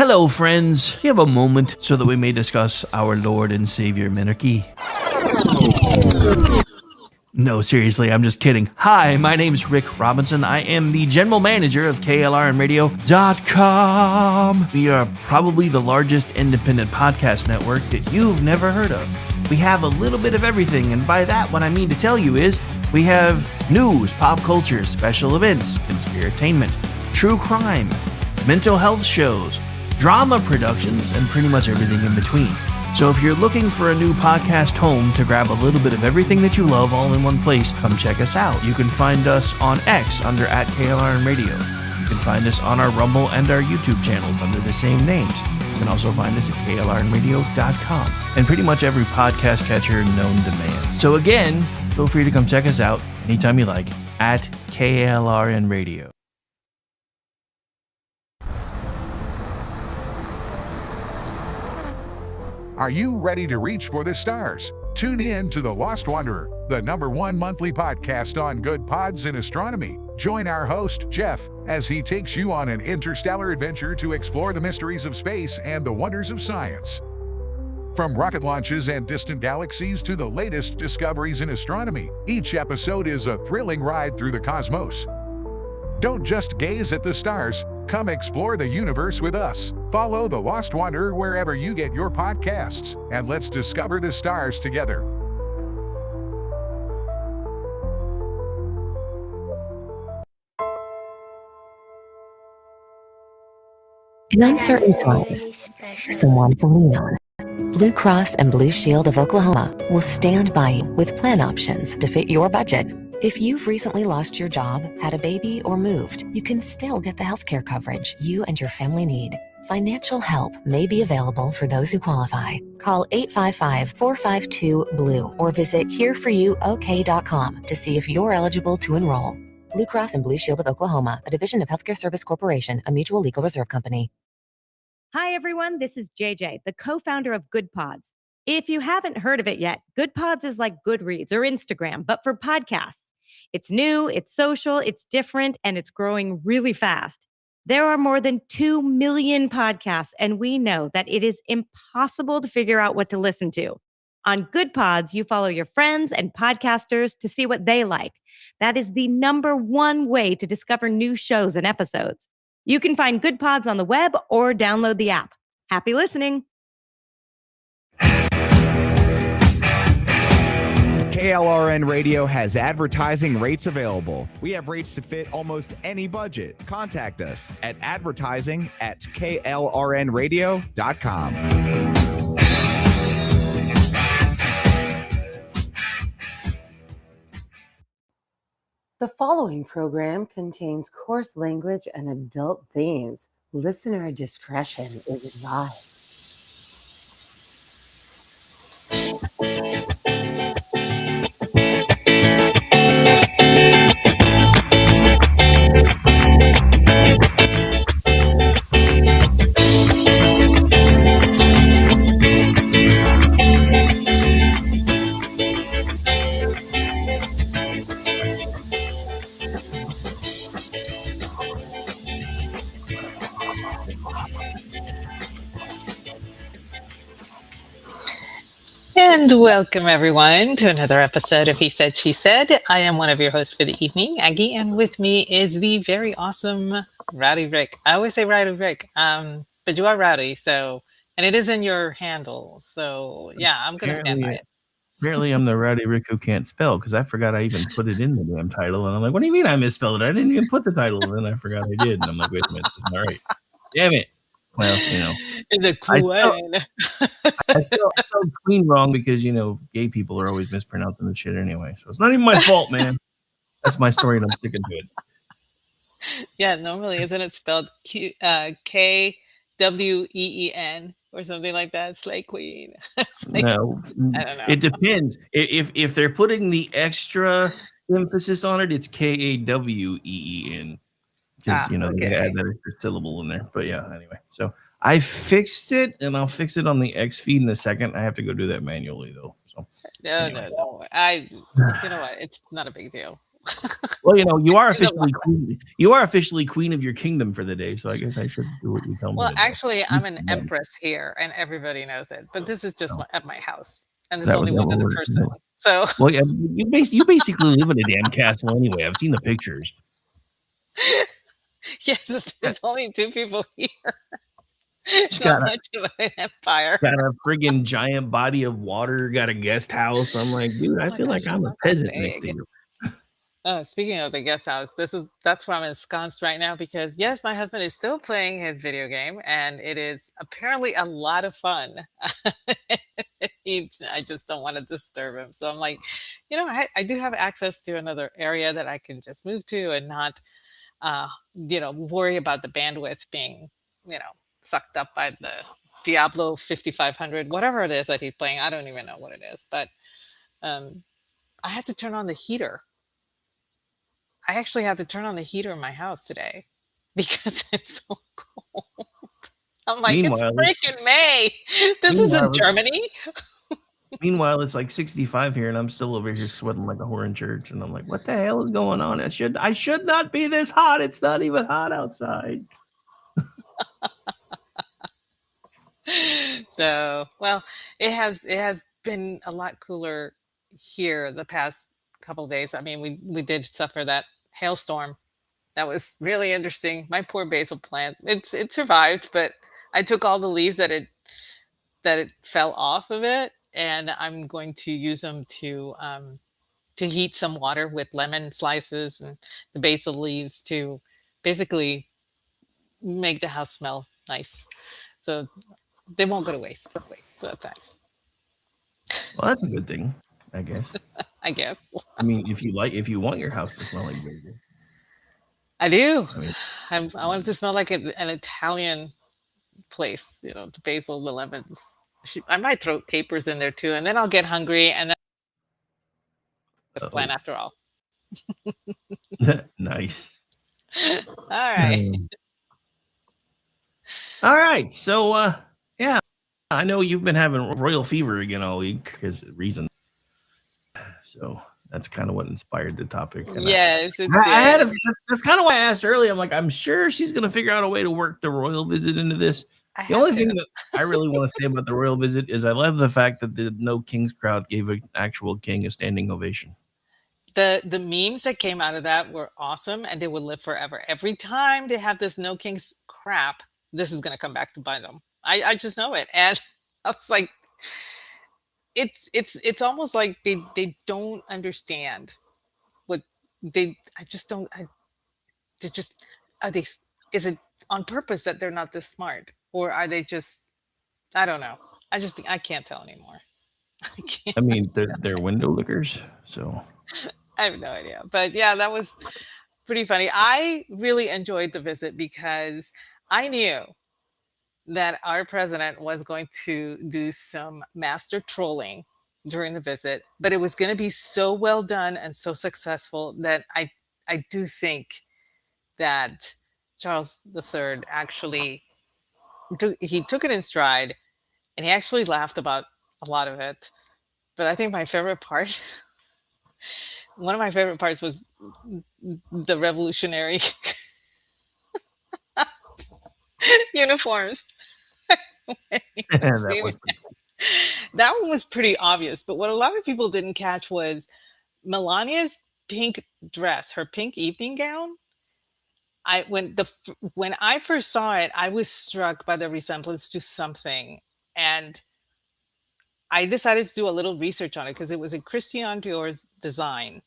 Hello, friends. Do you have a moment so that we may discuss our Lord and Savior Minarchy? No, seriously, I'm just kidding. Hi, my name's Rick Robinson. I am the general manager of KLRNradio.com. We are probably the largest independent podcast network that you've never heard of. We have a little bit of everything, and by that, what I mean to tell you is we have news, pop culture, special events, conspiratainment, true crime, mental health shows, drama productions, and pretty much everything in between. So if you're looking for a new podcast home to grab a little bit of everything that you love all in one place, come check us out. You can find us on X under @KLRNradio. You can find us on our Rumble and our YouTube channels under the same names. You can also find us at KLRNradio.com and pretty much every podcast catcher known to man. So again, feel free to come check us out anytime you like at KLRNradio. Are you ready to reach for the stars? Tune in to The Lost Wanderer, the #1 monthly podcast on good pods in astronomy. Join our host, Jeff, as he takes you on an interstellar adventure to explore the mysteries of space and the wonders of science. From rocket launches and distant galaxies to the latest discoveries in astronomy, each episode is a thrilling ride through the cosmos. Don't just gaze at the stars, come explore the universe with us. Follow The Lost Wanderer wherever you get your podcasts, and let's discover the stars together. In uncertain times, someone to lean on. Blue Cross and Blue Shield of Oklahoma will stand by you with plan options to fit your budget. If you've recently lost your job, had a baby, or moved, you can still get the healthcare coverage you and your family need. Financial help may be available for those who qualify. Call 855-452-BLUE or visit hereforyouok.com to see if you're eligible to enroll. Blue Cross and Blue Shield of Oklahoma, a division of Healthcare Service Corporation, a mutual legal reserve company. Hi, everyone. This is JJ, the co-founder of Good Pods. If you haven't heard of it yet, Good Pods is like Goodreads or Instagram, but for podcasts. It's new, it's social, it's different, and it's growing really fast. There are more than 2 million podcasts, and we know that it is impossible to figure out what to listen to. On Good Pods, you follow your friends and podcasters to see what they like. That is the #1 way to discover new shows and episodes. You can find Good Pods on the web or download the app. Happy listening. KLRN Radio has advertising rates available. We have rates to fit almost any budget. Contact us at advertising@klrnradio.com. The following program contains coarse language and adult themes. Listener discretion is advised. And welcome everyone to another episode of He Said, She Said. I am one of your hosts for the evening, Aggie, and with me is the very awesome Rowdy Rick. I always say Rowdy Rick, but you are Rowdy, so, and it is in your handle, so yeah, I'm going to stand by it. Apparently I'm the Rowdy Rick who can't spell, because I forgot I even put it in the damn title, and I'm like, what do you mean I misspelled it? I didn't even put the title, and then I forgot I did, and I'm like, wait a minute, that's not right. Damn it. Well, you know, I spelled queen wrong because, you know, gay people are always mispronouncing the shit anyway. So it's not even my fault, man. That's my story, and I'm sticking to it. Yeah, normally isn't it spelled KWEEN or something like that? Slay Queen. Like, no, I don't know. It depends. If they're putting the extra emphasis on it, it's KAWEEN. Because you know, they add that extra syllable in there. But yeah, anyway. So I fixed it, and I'll fix it on the X feed in a second. I have to go do that manually though. So no. You know what? It's not a big deal. Well, you are In the officially queen. You are officially queen of your kingdom for the day, so I guess I should do what you tell me Well, to actually, I'm an do. empress here, and everybody knows it. But this is just So, at my house, and is there's that what only that one what other we're person. doing? So, Well, yeah, you basically live in a damn castle anyway. I've seen the pictures. yes, there's only 2 people here. It's It's got not much of an empire. a friggin' giant body of water. Got a guest house. I'm like, dude, Oh I my feel like gosh, it's I'm a not that peasant next to big. you. Oh, speaking of the guest house, that's where I'm ensconced right now because yes, my husband is still playing his video game, and it is apparently a lot of fun. I just don't want to disturb him, so I'm like, I do have access to another area that I can just move to and not, worry about the bandwidth being, you know, sucked up by the Diablo 5500, whatever it is that he's playing. I don't even know what it is, but um, I had to turn on the heater. I actually had to turn on the heater in my house today because it's so cold. I'm like, it's Meanwhile, freaking May. This isn't meanwhile, Germany. meanwhile, it's like 65 here, and I'm still over here sweating like a whore in church. And I'm like, what the hell is going on? I should not be this hot. It's not even hot outside. So, well, it has been a lot cooler here the past couple of days. I mean, we did suffer that hailstorm. That was really interesting. My poor basil plant. It survived, but I took all the leaves that it fell off of it, and I'm going to use them to heat some water with lemon slices and the basil leaves to basically make the house smell nice. So they won't go to waste. So that's nice, Well, that's a good thing, I guess. I guess. I mean, if you want your house to smell like basil, I do. I mean, I want it to smell like an Italian place. The basil, the lemons. I might throw capers in there too, and then I'll get hungry, and then this plan after all. nice. All right. All right. So, yeah, I know you've been having royal fever again all week because of reasons. So that's kind of what inspired the topic. And Yes, it I had did. that's kind of why I asked earlier. I'm like, I'm sure she's gonna figure out a way to work the royal visit into this. I The had only to. thing that I really want to say about the royal visit is I love the fact that the No Kings crowd gave an actual king a standing ovation. The memes that came out of that were awesome, and they will live forever. Every time they have this no kings crap, this is gonna come back to bite them. I just know it, and I was like, it's almost like they don't understand what they. I just don't. They just are they. Is it on purpose that they're not this smart, or are they just? I don't know. I just think I can't tell anymore. I can't. I mean, they're window lickers, so I have no idea. But yeah, that was pretty funny. I really enjoyed the visit because I knew that our president was going to do some master trolling during the visit, but it was going to be so well done and so successful that I do think that Charles III actually he took it in stride, and he actually laughed about a lot of it. But I think my favorite part one of my favorite parts was the revolutionary uniforms. that was That one was pretty obvious, but what a lot of people didn't catch was Melania's pink dress, her pink evening gown. When I first saw it, I was struck by the resemblance to something, and I decided to do a little research on it because it was a Christian Dior's design,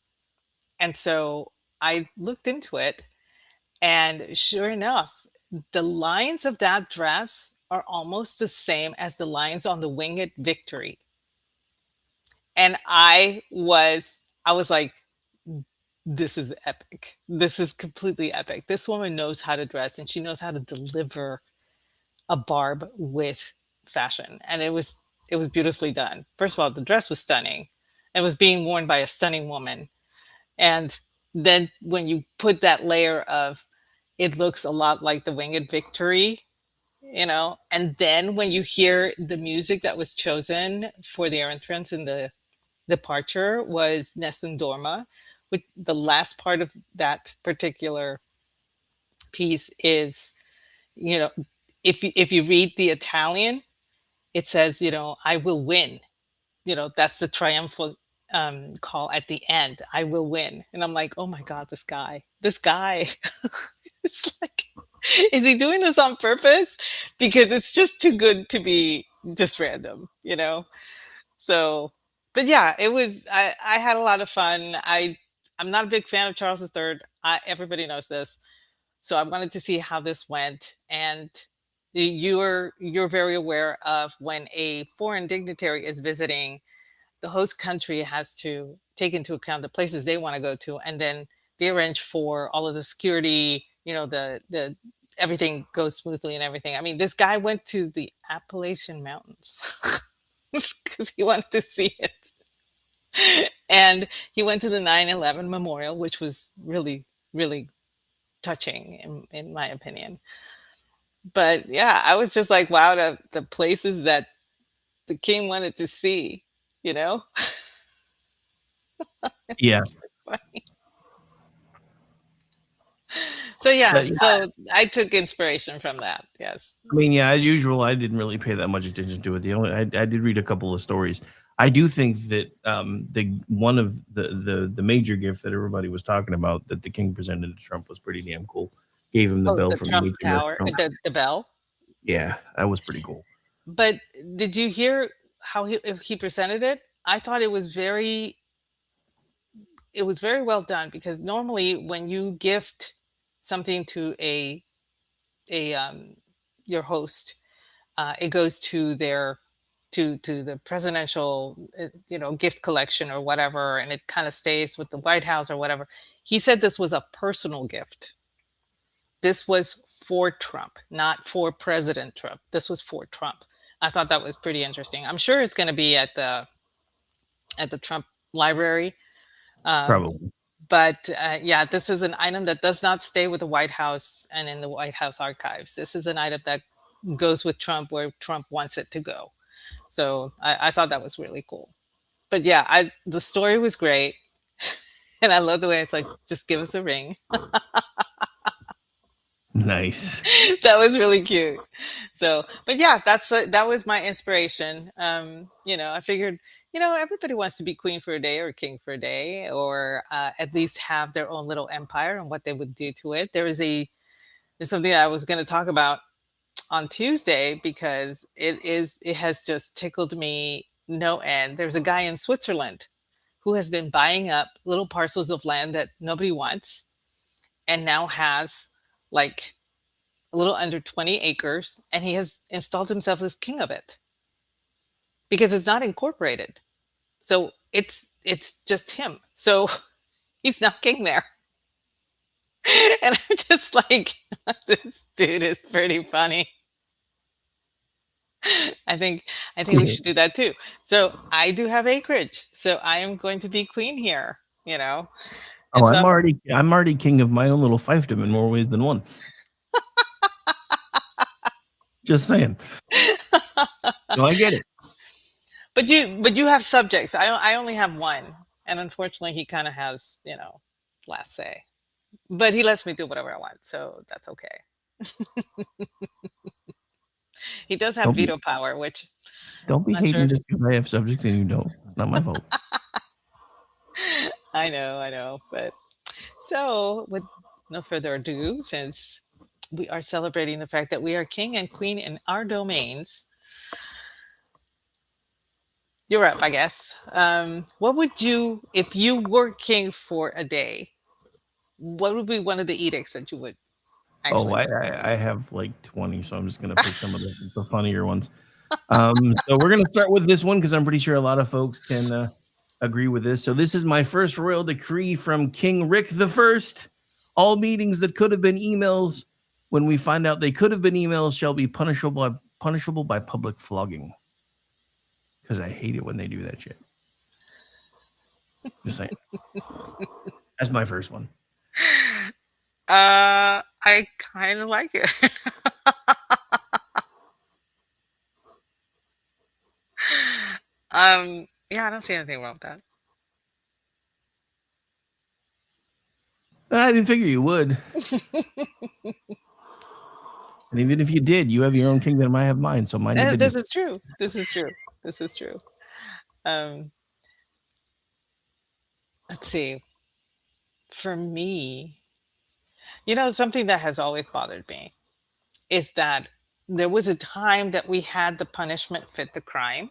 and so I looked into it, and sure enough, the lines of that dress are almost the same as the lines on the Winged Victory. And I was like, this is epic. This is completely epic. This woman knows how to dress, and she knows how to deliver a barb with fashion. And it was beautifully done. First of all, the dress was stunning. It was being worn by a stunning woman. And then when you put that layer of it looks a lot like the Winged Victory, and then when you hear the music that was chosen for their entrance in the departure was Nessun Dorma, with the last part of that particular piece is, you know, if you read the Italian, it says, I will win. That's the triumphant call at the end. I will win. And I'm like, oh my God, this guy, it's like, is he doing this on purpose? Because it's just too good to be just random. So, but yeah, I had a lot of fun. I'm not a big fan of Charles III. Everybody knows this. So I wanted to see how this went. And you're very aware of when a foreign dignitary is visiting, the host country has to take into account the places they want to go to, and then they arrange for all of the security, the everything goes smoothly and everything. I mean, this guy went to the Appalachian Mountains because he wanted to see it. And he went to the 9/11 memorial, which was really, really touching in my opinion. But yeah, I was just like, wow, the places that the king wanted to see, you know? Yeah. Funny. So yeah, But yeah, so I took inspiration from that. Yes. I mean, yeah, as usual, I didn't really pay that much attention to it. I did read a couple of stories. I do think that the one of the major gift that everybody was talking about that the king presented to Trump was pretty damn cool. Gave him the Oh, bell the from Trump HMS Tower, Trump. the bell. Yeah, that was pretty cool. But did you hear how he presented it? I thought it was very well done, because normally when you gift something to a your host, it goes to their to the presidential gift collection or whatever, and it kind of stays with the White House or whatever. He said this was a personal gift. This was for Trump, not for President Trump. This was for Trump. I thought that was pretty interesting. I'm sure it's going to be at the Trump library. Probably. But yeah, this is an item that does not stay with the White House and in the White House archives. This is an item that goes with Trump where Trump wants it to go. So I thought that was really cool. But yeah, the story was great. And I love the way it's like, just give us a ring. Nice. That was really cute. So, but yeah, that was my inspiration. I figured, everybody wants to be queen for a day or king for a day, or at least have their own little empire and what they would do to it. There's something I was going to talk about on Tuesday, because it has just tickled me no end. There's a guy in Switzerland who has been buying up little parcels of land that nobody wants, and now has like a little under 20 acres, and he has installed himself as king of it because it's not incorporated. So it's just him. So he's not king there. And I'm just like, this dude is pretty funny. I think we should do that too. So I do have acreage. So I am going to be queen here, And Oh, so I'm already king of my own little fiefdom in more ways than one. Just saying. No, I get it. But you have subjects. I only have one, and unfortunately, he kind of has last say. But he lets me do whatever I want, so that's okay. He does have veto power, which Don't be I'm not hating sure. just because I have subjects and you don't. It's not my fault. I know. But so, with no further ado, since we are celebrating the fact that we are king and queen in our domains, you're up, I guess. What would you, if you were king for a day, what would be one of the edicts that you would Oh, actually? I have like 20, so I'm just going to pick some of the funnier ones. So we're going to start with this one because I'm pretty sure a lot of folks can agree with this. So this is my first royal decree from King Rick I. All meetings that could have been emails, when we find out they could have been emails, shall be punishable by public flogging. Because I hate it when they do that shit. Just saying. That's my first one. I kind of like it. Yeah, I don't see anything wrong with that. I didn't figure you would. And even if you did, you have your own kingdom. I have mine. So mind your This business. is true. This is true. This is true. Um, let's see. For me, something that has always bothered me is that there was a time that we had the punishment fit the crime.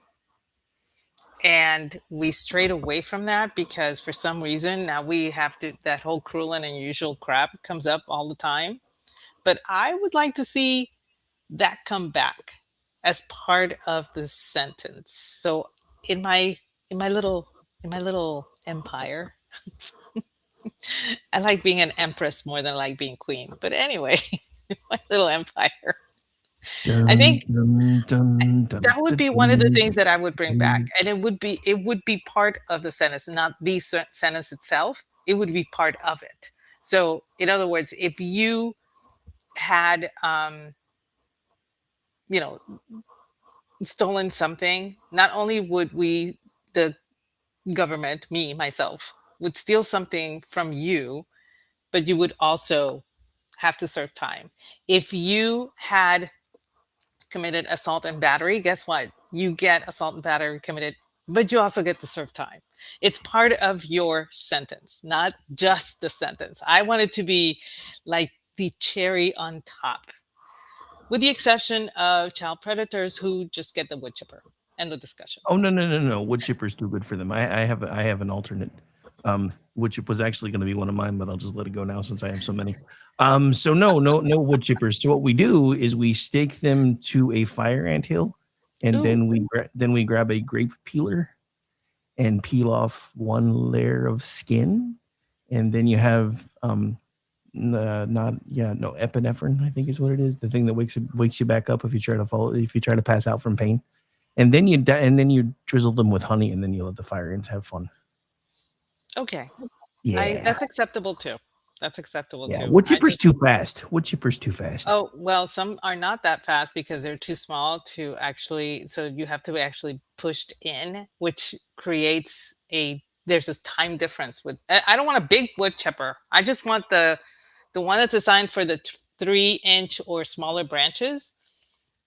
And we strayed away from that because for some reason now we have to, that whole cruel and unusual crap comes up all the time. But I would like to see that come back as part of the sentence. So in my in my little empire, I like being an empress more than I like being queen. But anyway, my little empire. I think that would be one of the things that I would bring back, and it would be part of the sentence, not the sentence itself. It would be part of it. So, in other words, if you had, you know, stolen something, not only would we, the government, me myself, would steal something from you, but you would also have to serve time. If you had committed assault and battery, guess what? You get assault and battery committed, but you also get to serve time. It's part of your sentence, not just the sentence. I want it to be like the cherry on top, with the exception of child predators who just get the wood chipper. End of discussion. Oh no! Wood chipper's too good for them. I have an alternate, which was actually going to be one of mine, but I'll just let it go now since I have so many. So no wood chippers. So what we do is we stake them to a fire ant hill, and Ooh. then we grab a grape peeler and peel off one layer of skin, and then you have epinephrine, I think is what it is, the thing that wakes you back up if you try to pass out from pain. And then you drizzle them with honey, and then you let the fire ants have fun. Okay. Yeah, That's acceptable too. That's acceptable yeah. too. Wood chipper's too fast. Wood chipper's too fast. Oh, well, some are not that fast because they're too small to actually, so you have to be actually pushed in, which creates there's this time difference with, I don't want a big wood chipper. I just want the one that's designed for the 3-inch or smaller branches,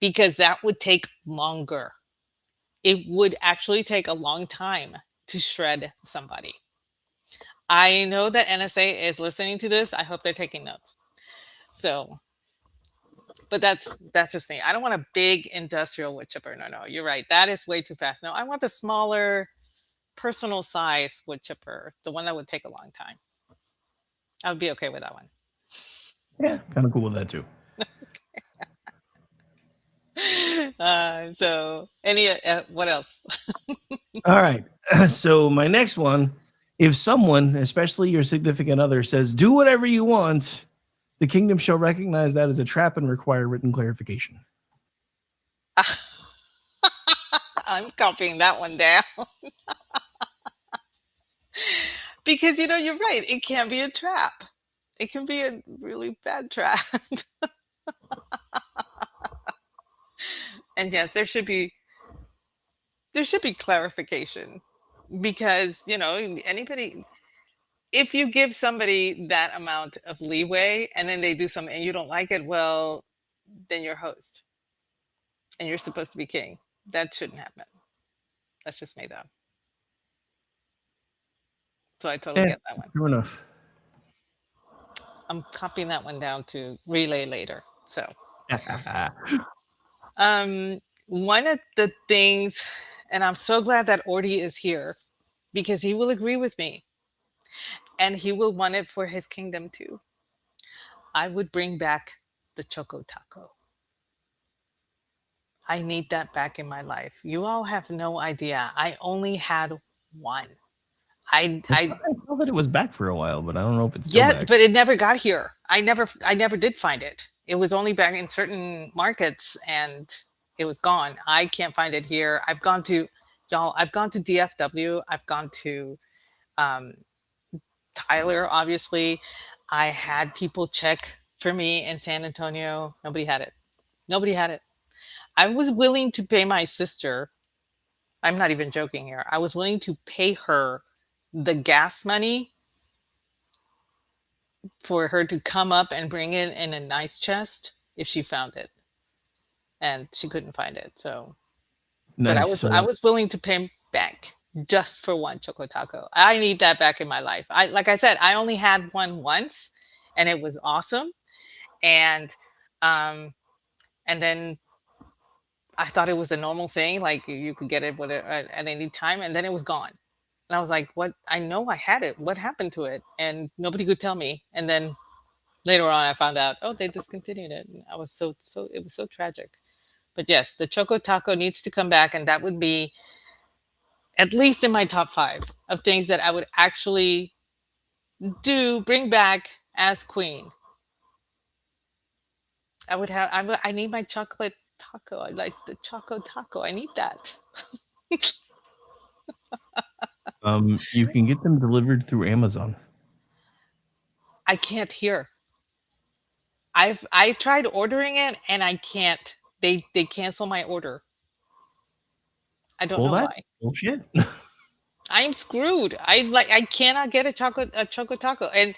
because that would take longer. It would actually take a long time to shred somebody. I know that NSA is listening to this. I hope they're taking notes. So, but that's just me. I don't want a big industrial wood chipper. No, you're right. That is way too fast. No, I want the smaller, personal size wood chipper, the one that would take a long time. I would be okay with that one. Yeah, kind of cool with that too. So, what else? All right. So my next one, if someone, especially your significant other, says, "Do whatever you want," the kingdom shall recognize that as a trap and require written clarification. I'm copying that one down. Because, you're right. It can be a trap. It can be a really bad trap. And yes, there should be clarification, because, anybody, if you give somebody that amount of leeway and then they do something and you don't like it, well, then you're host and you're supposed to be king. That shouldn't happen. That's just made up. So I totally get that one. True enough. I'm copying that one down to relay later. So, one of the things, and I'm so glad that Orty is here, because he will agree with me and he will want it for his kingdom too. I would bring back the Choco Taco. I need that back in my life. You all have no idea. I only had one. I know that it was back for a while, but I don't know if it's still yeah, back. but it never got here. I never did find it. It was only back in certain markets and it was gone. I can't find it here. I've gone to DFW. I've gone to Tyler, obviously. I had people check for me in San Antonio. Nobody had it. I was willing to pay my sister. I'm not even joking here. I was willing to pay her the gas money for her to come up and bring it in a nice chest if she found it, and she couldn't find it. So, but Nice. I So, was willing to pay back just for one Choco Taco. I need that back in my life. I like I said, I only had one once, and it was awesome. And um, and then I thought it was a normal thing, like you could get it at any time, and then it was gone. And I was like, "What? I know I had it. What happened to it?" And nobody could tell me. And then later on, I found out, oh, they discontinued it. And I was it was so tragic. But yes, the Choco Taco needs to come back, and that would be at least in my top 5 of things that I would actually bring back as queen. I need my chocolate taco. I like the Choco Taco. I need that. you can get them delivered through Amazon. I can't hear. I tried ordering it and I can't. They cancel my order. I don't Well, know that's why. bullshit. I'm screwed. I cannot get a Choco Taco. And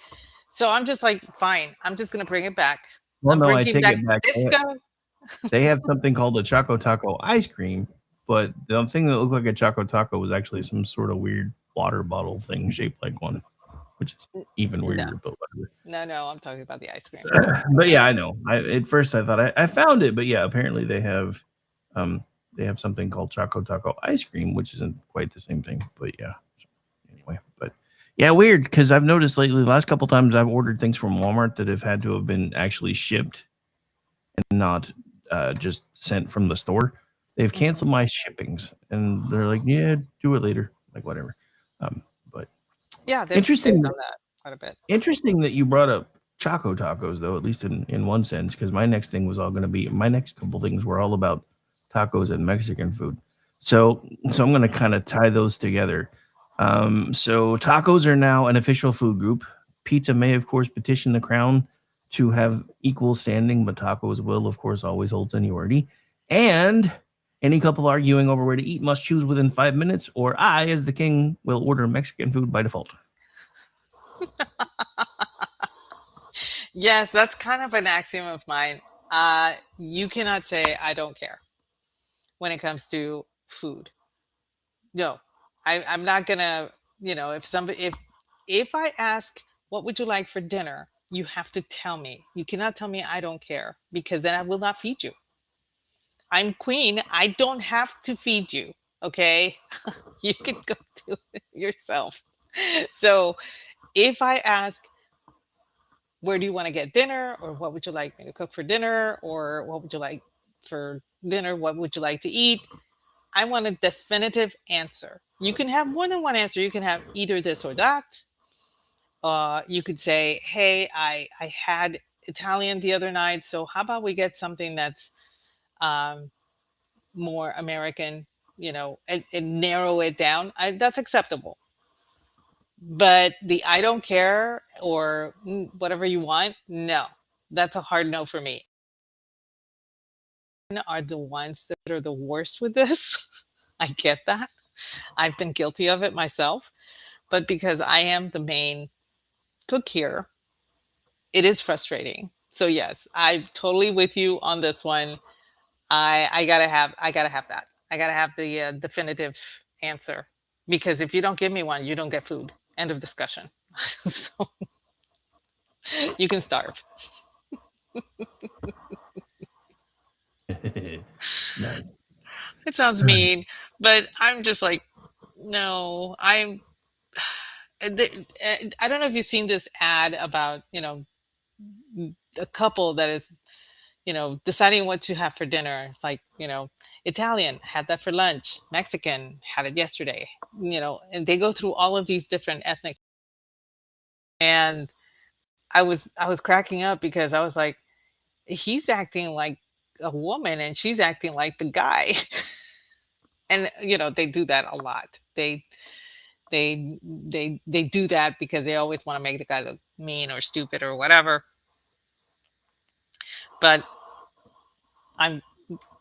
so I'm just like, fine. I'm just gonna bring it back. Well, I'm no, I bringing take back it back. Disco. They have something called a Choco Taco ice cream, but the thing that looked like a Choco Taco was actually some sort of weird water bottle thing shaped like one, which is even No, weirder, but whatever. no. I'm talking about the ice cream. But yeah, I know. At first I thought I found it, but yeah, apparently they have something called Choco Taco ice cream, which isn't quite the same thing. But yeah, so anyway, but yeah, weird because I've noticed lately, the last couple times I've ordered things from Walmart that have had to have been actually shipped and not just sent from the store. They've canceled my shippings, and they're like, "Yeah, do it later." Like whatever. But Yeah, they've interesting. done that quite a bit. Interesting that you brought up Choco Tacos, though, at least in one sense, because my next thing was all going to be my next couple things were all about tacos and Mexican food. So I'm going to kind of tie those together. So tacos are now an official food group. Pizza may, of course, petition the crown to have equal standing, but tacos will, of course, always hold seniority. And any couple arguing over where to eat must choose within 5 minutes, or I, as the king, will order Mexican food by default. Yes, that's kind of an axiom of mine. You cannot say I don't care when it comes to food. No, I'm not gonna. If I ask what would you like for dinner, you have to tell me. You cannot tell me I don't care because then I will not feed you. I'm queen. I don't have to feed you. Okay, you can go do it yourself. So if I ask, where do you want to get dinner, or what would you like me to cook for dinner, or what would you like for dinner, what would you like to eat, I want a definitive answer. You can have more than one answer. You can have either this or that. You could say, hey, I had Italian the other night, so how about we get something that's um, more American, and narrow it down. That's acceptable. But the I don't care or whatever you want, no, that's a hard no for me. Are the ones that are the worst with this. I get that. I've been guilty of it myself. But because I am the main cook here, it is frustrating. So yes, I'm totally with you on this one. I gotta have that. I gotta have the definitive answer because if you don't give me one, you don't get food. End of discussion. So you can starve. Nice. It sounds mean, but I'm just like, no, I don't know if you've seen this ad about, a couple that is, deciding what to have for dinner. It's like, Italian had that for lunch, Mexican had it yesterday, and they go through all of these different ethnic. And I was cracking up because I was like, he's acting like a woman and she's acting like the guy. And they do that a lot. They do that because they always want to make the guy look mean or stupid or whatever. But I'm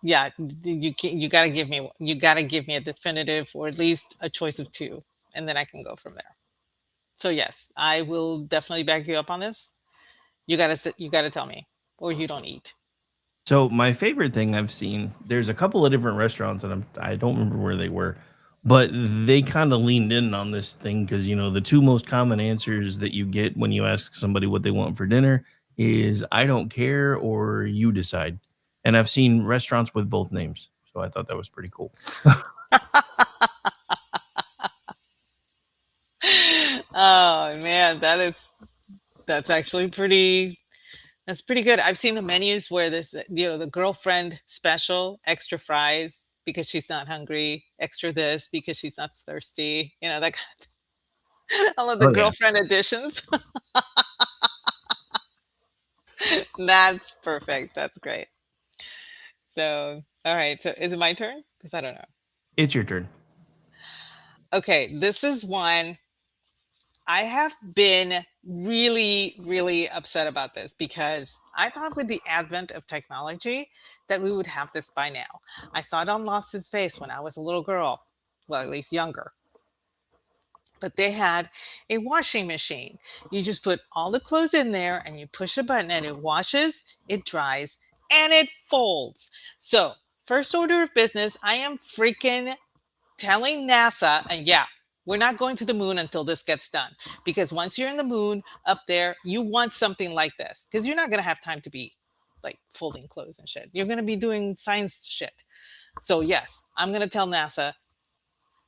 yeah, you gotta give me a definitive or at least a choice of two, and then I can go from there. So yes, I will definitely back you up on this. You gotta tell me, or you don't eat. So my favorite thing I've seen, there's a couple of different restaurants, and I don't remember where they were, but they kind of leaned in on this thing because the two most common answers that you get when you ask somebody what they want for dinner is "I don't care" or "You decide." And I've seen restaurants with both names, so I thought that was pretty cool. Oh man, that's actually pretty. That's pretty good. I've seen the menus where this, the girlfriend special, extra fries because she's not hungry, extra this because she's not thirsty. That I love the Oh yeah, girlfriend editions. That's perfect. That's great. So, all right. So, is it my turn? Because I don't know. it's your turn. Okay, this is one I have been really, really upset about this because I thought with the advent of technology that we would have this by now. I saw it on Lost in Space when I was a little girl, well, at least younger. But they had a washing machine. You just put all the clothes in there and you push a button and it washes, it dries, and it folds. So, first order of business, I am freaking telling NASA, and yeah, we're not going to the moon until this gets done. Because once you're in the moon up there, you want something like this. Because you're not going to have time to be like folding clothes and shit. You're going to be doing science shit. So, yes, I'm going to tell NASA,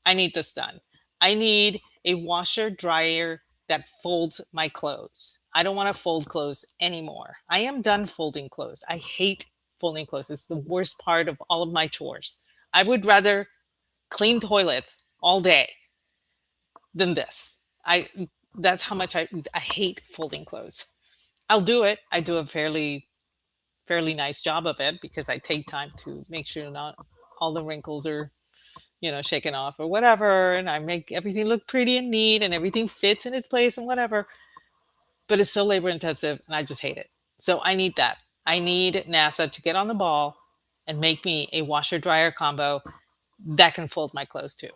I need this done. I need a washer dryer that folds my clothes. I don't want to fold clothes anymore. I am done folding clothes. I hate folding clothes. It's the worst part of all of my chores. I would rather clean toilets all day than this. I That's how much I hate folding clothes. I'll do it. I do a fairly nice job of it because I take time to make sure not all the wrinkles are shaken off or whatever, and I make everything look pretty and neat and everything fits in its place and whatever. But it's so labor intensive and I just hate it. So I need that. I need NASA to get on the ball and make me a washer dryer combo that can fold my clothes too.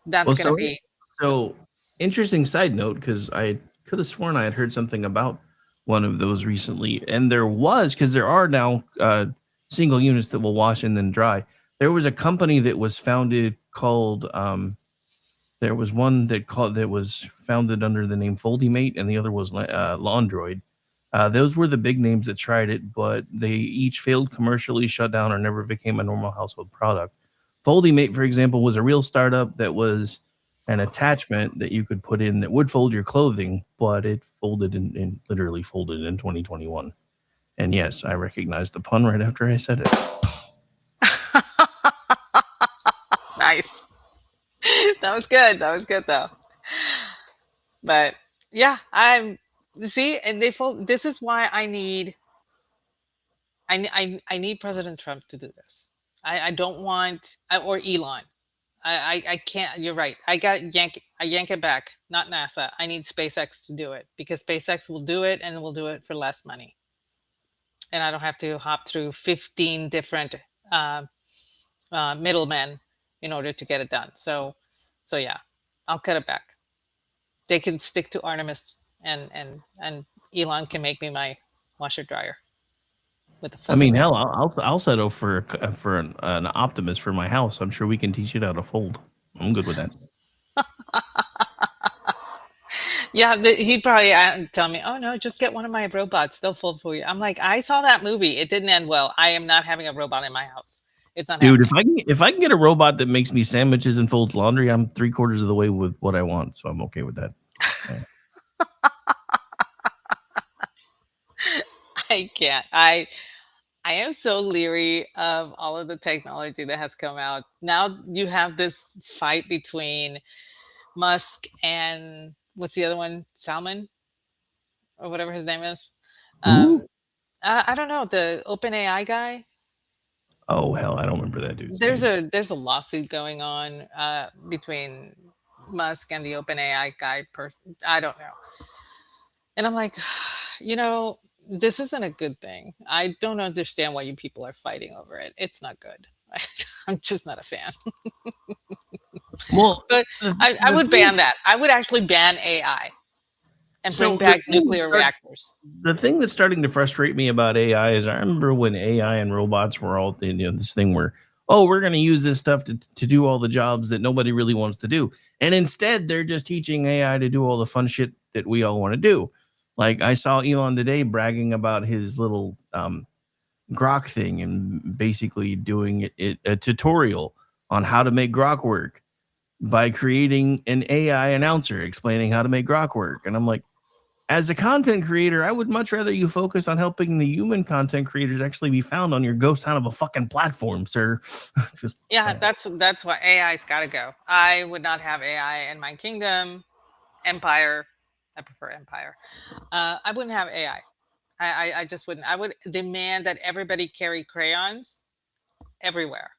That's Well, gonna so be so interesting side note because I could have sworn I had heard something about one of those recently, and there was because there are now single units that will wash and then dry. There was a company that was founded called there was one that was founded under the name Foldymate, and the other was Laundroid. Those were the big names that tried it, but they each failed commercially, shut down, or never became a normal household product. Foldymate, for example, was a real startup that was an attachment that you could put in that would fold your clothing, but it folded and literally folded in 2021. And yes, I recognized the pun right after I said it. nice. That was good. That was good though. But yeah, I'm see, and they fold. This is why I need President Trump to do this. I don't want or Elon. I can't. You're right. I yank it back. Not NASA. I need SpaceX to do it because SpaceX will do it and will do it for less money, and I don't have to hop through 15 different uh, middlemen in order to get it done. So yeah, I'll cut it back. They can stick to Artemis, and Elon can make me my washer dryer with the I mean, folding. hell, I'll settle for an Optimus for my house. I'm sure we can teach it how to fold. I'm good with that. Yeah, he'd probably tell me, "Oh no, just get one of my robots. They'll fold for you." I'm like, I saw that movie. It didn't end well. I am not having a robot in my house. It's not Dude, happening. if I can get a robot that makes me sandwiches and folds laundry, I'm 3/4 of the way with what I want, so I'm okay with that. I can't. I am so leery of all of the technology that has come out. Now you have this fight between Musk and what's the other one? Salmon or whatever his name is. Ooh. Um, I don't know, the OpenAI guy. Oh hell, I don't remember that dude's There's name. a lawsuit going on between Musk and the OpenAI guy person. I don't know. And I'm like, this isn't a good thing. I don't understand why you people are fighting over it. It's not good. I'm just not a fan. Well, But I would ban that. I would actually ban AI and bring back nuclear reactors. The thing that's starting to frustrate me about AI is I remember when AI and robots were all this thing where, oh, we're going to use this stuff to do all the jobs that nobody really wants to do. And instead, they're just teaching AI to do all the fun shit that we all want to do. Like I saw Elon today bragging about his little Grok thing and basically doing a tutorial on how to make Grok work by creating an AI announcer explaining how to make Grok work. And I'm like, as a content creator, I would much rather you focus on helping the human content creators actually be found on your ghost town of a fucking platform, sir. Yeah, that's why AI's got to go. I would not have AI in my kingdom, empire. I prefer empire. I wouldn't have AI. I just wouldn't. I would demand that everybody carry crayons everywhere.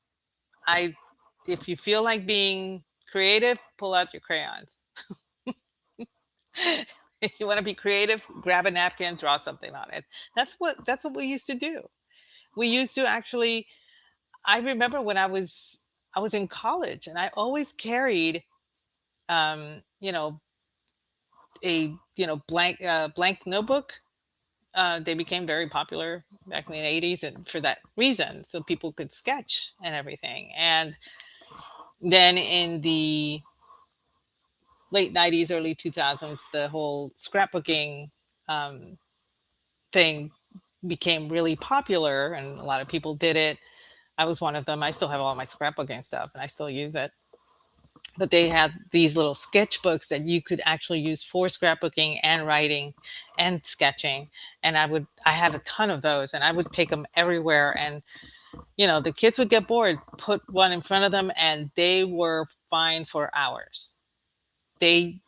If you feel like being creative, pull out your crayons. If you want to be creative, grab a napkin, draw something on it. That's what we used to do. We used to actually. I remember when I was in college, and I always carried, you know, a blank notebook. They became very popular back in the 80s, and for that reason, so people could sketch and everything. And then in the late 90s, early 2000s, the whole scrapbooking thing became really popular, and a lot of people did it. I was one of them. I still have all my scrapbooking stuff, and I still use it. But they had these little sketchbooks that you could actually use for scrapbooking and writing and sketching. And I had a ton of those, and I would take them everywhere. And the kids would get bored, put one in front of them, and they were fine for hours. They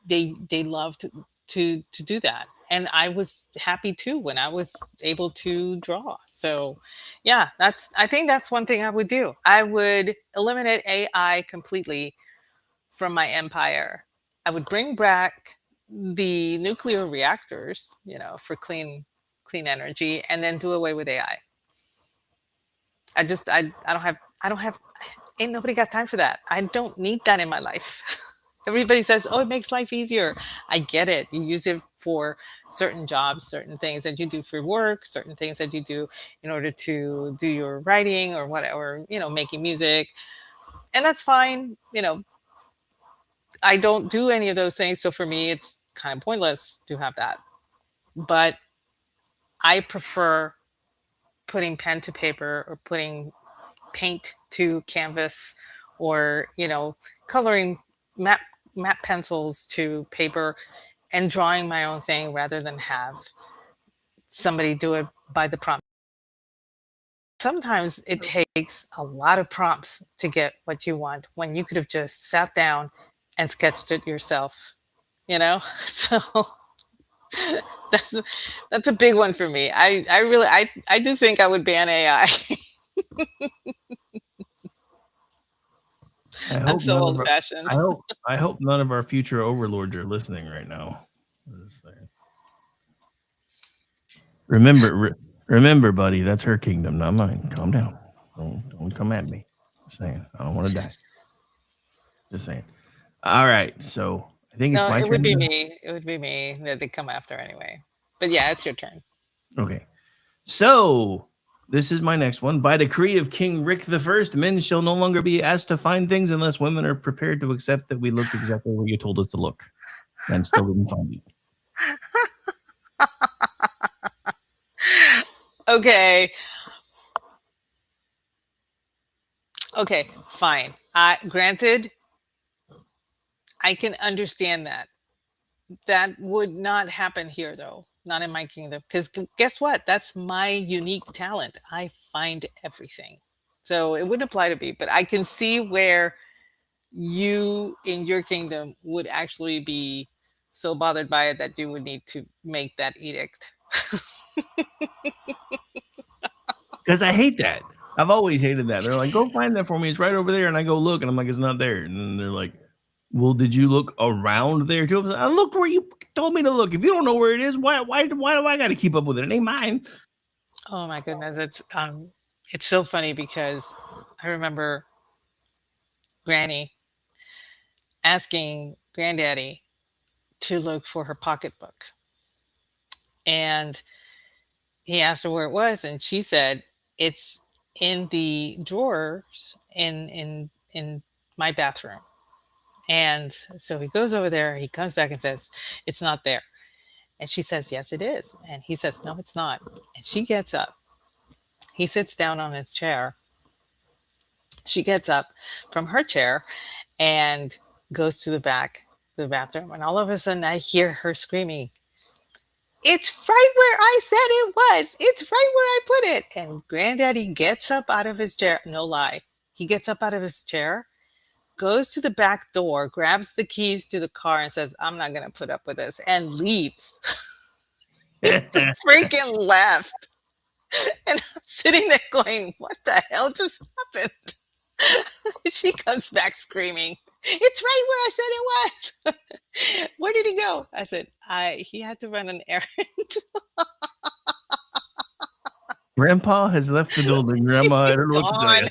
loved to do that, and I was happy too when I was able to draw. So yeah, I think that's one thing I would do. I would eliminate AI completely from my empire. I would bring back the nuclear reactors, for clean energy, and then do away with AI. I don't have ain't nobody got time for that. I don't need that in my life. Everybody says, oh, it makes life easier. I get it. You use it for certain jobs, certain things that you do for work, certain things that you do in order to do your writing or whatever, making music. And that's fine. I don't do any of those things. So for me, it's kind of pointless to have that. But I prefer putting pen to paper or putting paint to canvas, or, coloring matte pencils to paper and drawing my own thing rather than have somebody do it by the prompt. Sometimes it takes a lot of prompts to get what you want when you could have just sat down and sketched it yourself, so that's a big one for me. I really do think I would ban AI. I'm so old fashioned. I hope none of our future overlords are listening right now. Remember, buddy, that's her kingdom, not mine. Calm down. Don't come at me. Just saying, I don't want to die. Just saying. All right, so I think it's my turn. It would be me. It would be me that they come after anyway. But yeah, it's your turn. Okay, so this is my next one. By decree of King Rick I, men shall no longer be asked to find things unless women are prepared to accept that we looked exactly where you told us to look, and still didn't find you. Okay, fine. Granted, I can understand that. That would not happen here, though. Not in my kingdom. Because guess what? That's my unique talent. I find everything. So it wouldn't apply to me. But I can see where you in your kingdom would actually be so bothered by it that you would need to make that edict. Because I hate that. I've always hated that. They're like, go find that for me. It's right over there. And I go look, and I'm like, it's not there. And then they're like, well, did you look around there too? I looked where you told me to look. If you don't know where it is, why do I got to keep up with it? It ain't mine. Oh my goodness, it's so funny because I remember Granny. asking Granddaddy to look for her pocketbook. And he asked her where it was, and she said, "It's in the drawers in my bathroom." And so he goes over there, he comes back and says, "It's not there." And she says, "Yes, it is." And he says, "No, it's not." And she gets up. He sits down on his chair. She gets up from her chair and goes to the back of the bathroom. And all of a sudden, I hear her screaming, "It's right where I said it was. It's right where I put it." And Granddaddy gets up out of his chair. No lie. He gets up out of his chair, goes to the back door, grabs the keys to the car, and says, "I'm not going to put up with this," and leaves. He just freaking left. And I'm sitting there going, what the hell just happened? She comes back screaming, "It's right where I said it was." "Where did he go?" I said, he had to run an errand. Grandpa has left the building. Grandma, I don't know what to tell you.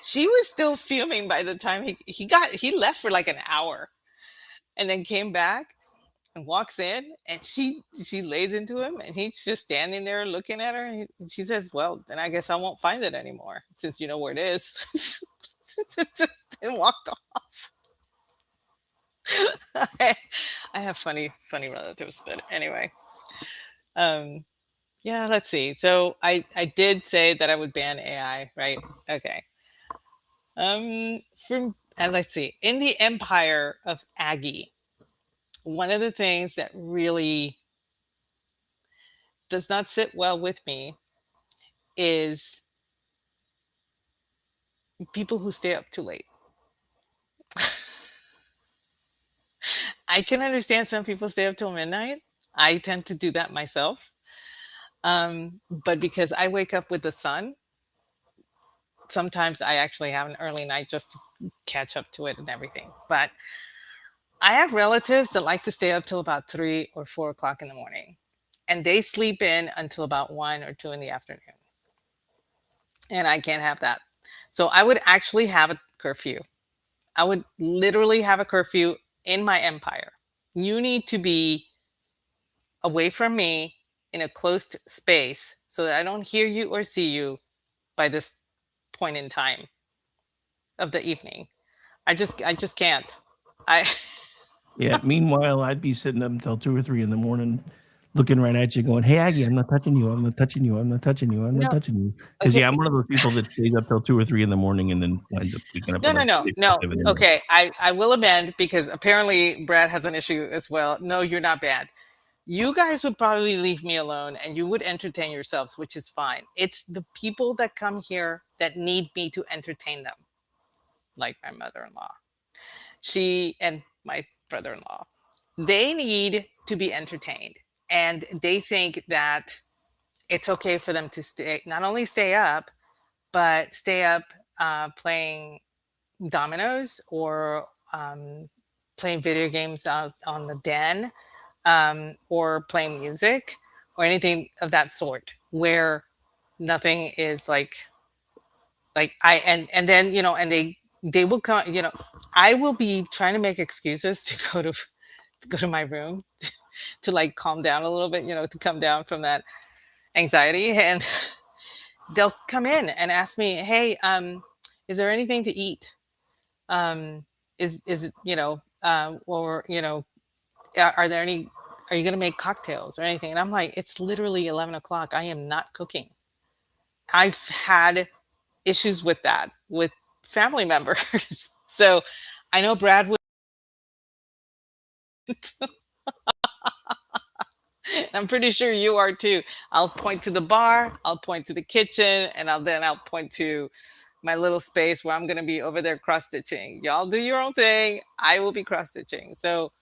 She was still fuming by the time he left for like an hour, and then came back and walks in, and she lays into him, and he's just standing there looking at her, and she says, "Well, then I guess I won't find it anymore since you know where it is." And walked off. I have funny relatives, but anyway. Yeah, let's see. So I did say that I would ban AI, right? Okay. From let's see. In the empire of Aggie, one of the things that really does not sit well with me is people who stay up too late. I can understand some people stay up till midnight. I tend to do that myself. But because I wake up with the sun, sometimes I actually have an early night just to catch up to it and everything. But I have relatives that like to stay up till about 3 or 4 o'clock in the morning, and they sleep in until about 1 or 2 in the afternoon. And I can't have that. So I would actually have a curfew. I would literally have a curfew in my empire. You need to be away from me in a closed space so that I don't hear you or see you by this point in time of the evening. I just can't. I Yeah. Meanwhile, I'd be sitting up until 2 or 3 in the morning, looking right at you, going, "Hey, Aggie, I'm not touching you. I'm not touching you. I'm not touching you. I'm not No. touching you." Because Okay. I'm one of those people that stays up till 2 or 3 in the morning and then winds up waking up. No, at, no, like, no, 6 or no. 7 in the morning. Okay, I will amend because apparently Brad has an issue as well. No, you're not bad. You guys would probably leave me alone and you would entertain yourselves, which is fine. It's the people that come here that need me to entertain them, like my mother-in-law. She and my brother-in-law. They need to be entertained, and they think that it's okay for them to not only stay up, but stay up playing dominoes or playing video games out on the den, or playing music or anything of that sort, where nothing is like I and then and they will come. I will be trying to make excuses to go to my room to like calm down a little bit, to come down from that anxiety, and they'll come in and ask me, "Hey, is there anything to eat? Is it, or are there any, are you going to make cocktails or anything?" And I'm like, it's literally 11 o'clock. I am not cooking. I've had issues with that with family members. So I know Brad would. I'm pretty sure you are too. I'll point to the bar, I'll point to the kitchen, and I'll point to my little space where I'm going to be over there cross stitching. Y'all do your own thing. I will be cross stitching. So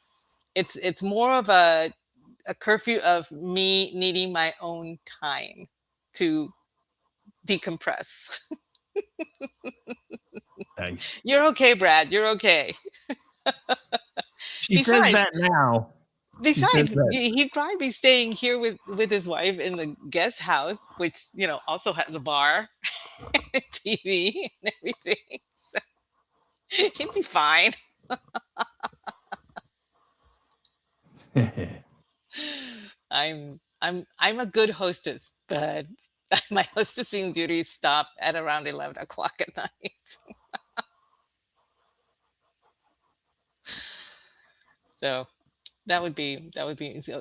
it's more of a curfew of me needing my own time to decompress. Nice. You're okay, Brad. You're okay. She says that now. Besides, that. he'd probably be staying here with his wife in the guest house, which also has a bar, TV, and everything. So He'd be fine. I'm a good hostess, but my hostessing duties stop at around 11 o'clock at night. So that would be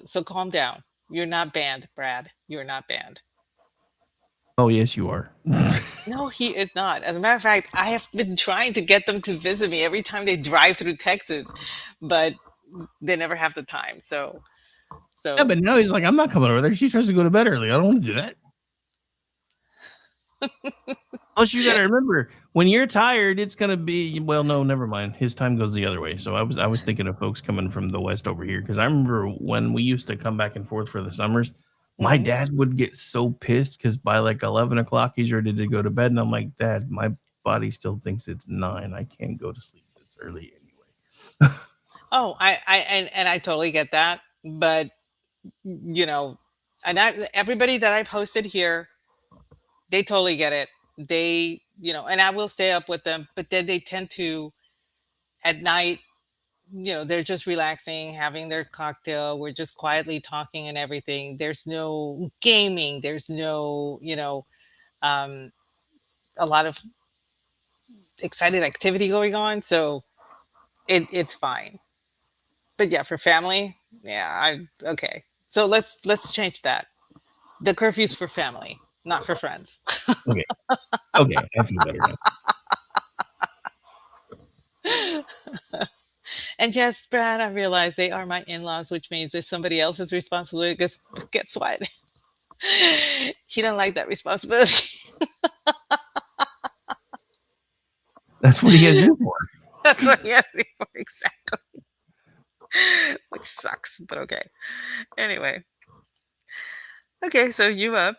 so calm down. You're not banned, Brad. You're not banned. Oh, yes, you are. No, he is not. As a matter of fact, I have been trying to get them to visit me every time they drive through Texas, but they never have the time. So Yeah, but now he's like, I'm not coming over there. She tries to go to bed early. I don't want to do that. Plus, you got to remember, when you're tired, it's gonna be no, never mind. His time goes the other way. So I was thinking of folks coming from the west over here because I remember when we used to come back and forth for the summers. My Mhm. dad would get so pissed because by like 11 o'clock he's ready to go to bed, and I'm like, Dad, my body still thinks it's 9. I can't go to sleep this early anyway. Oh, and I totally get that, but you know, everybody that I've hosted here, they totally get it. And I will stay up with them, but then they tend to at night, they're just relaxing, having their cocktail. We're just quietly talking and everything. There's no gaming. There's no, um, a lot of excited activity going on. So it's fine. But yeah, for family, yeah, okay. So let's change that. The curfew's for family, not for friends. Okay, okay, I feel better now. And yes, Brad, I realize they are my in-laws, which means if somebody else's responsibility, guess what? He don't like that responsibility. That's what he has you for. That's what he asked me for, exactly. Which sucks, but okay. Anyway. Okay, so you up.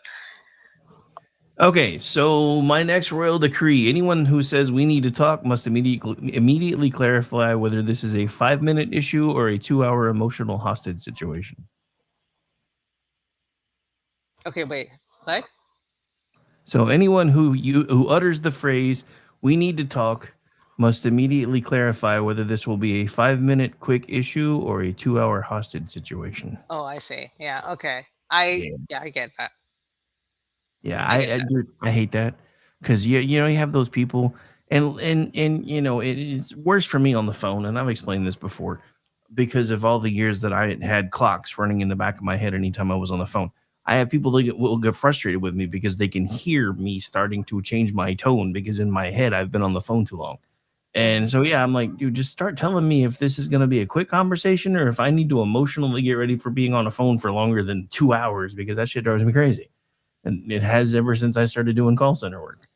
Okay, so my next royal decree: anyone who says we need to talk must immediately clarify whether this is a 5-minute issue or a 2-hour emotional hostage situation. Okay, wait. What? So anyone who utters the phrase "we need to talk" must immediately clarify whether this will be a 5-minute quick issue or a 2-hour hostage situation. Oh, I see. Yeah, okay. Yeah. I get that. Yeah, I get that. dude, I hate that because you have those people, and it's worse for me on the phone, and I've explained this before because of all the years that I had clocks running in the back of my head anytime I was on the phone. I have people that will get frustrated with me because they can hear me starting to change my tone because in my head I've been on the phone too long. And so yeah, I'm like, dude, just start telling me if this is going to be a quick conversation or if I need to emotionally get ready for being on a phone for longer than 2 hours because that shit drives me crazy. And it has ever since I started doing call center work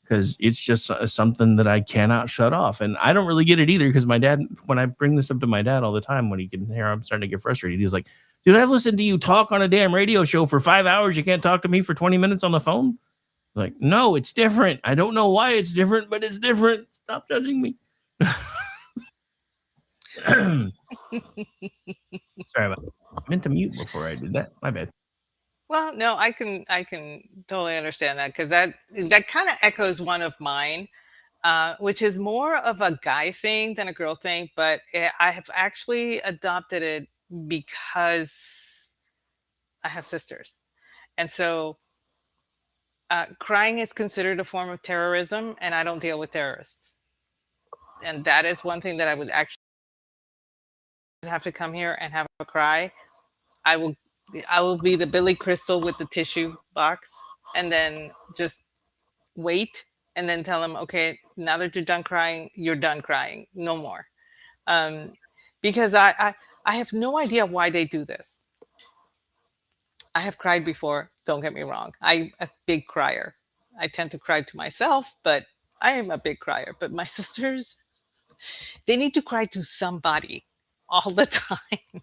because it's just something that I cannot shut off. And I don't really get it either because my dad, when I bring this up to my dad all the time, when he can hear I'm starting to get frustrated, he's like, dude, I've listened to you talk on a damn radio show for 5 hours. You can't talk to me for 20 minutes on the phone. Like, no, it's different. I don't know why it's different, but it's different. Stop judging me. Sorry about that. I meant to mute before I did that. My bad. Well, no, I can totally understand that because that kind of echoes one of mine, which is more of a guy thing than a girl thing. But I have actually adopted it because I have sisters, and so crying is considered a form of terrorism, and I don't deal with terrorists. And that is one thing that I would actually have to come here and have a cry. I will I will be the Billy Crystal with the tissue box and then just wait and then tell them, okay, now that you're done crying, you're done crying. No more. Um, because I have no idea why they do this. I have cried before, don't get me wrong. I'm a big crier. I tend to cry to myself, but I am a big crier. But my sisters, they need to cry to somebody all the time.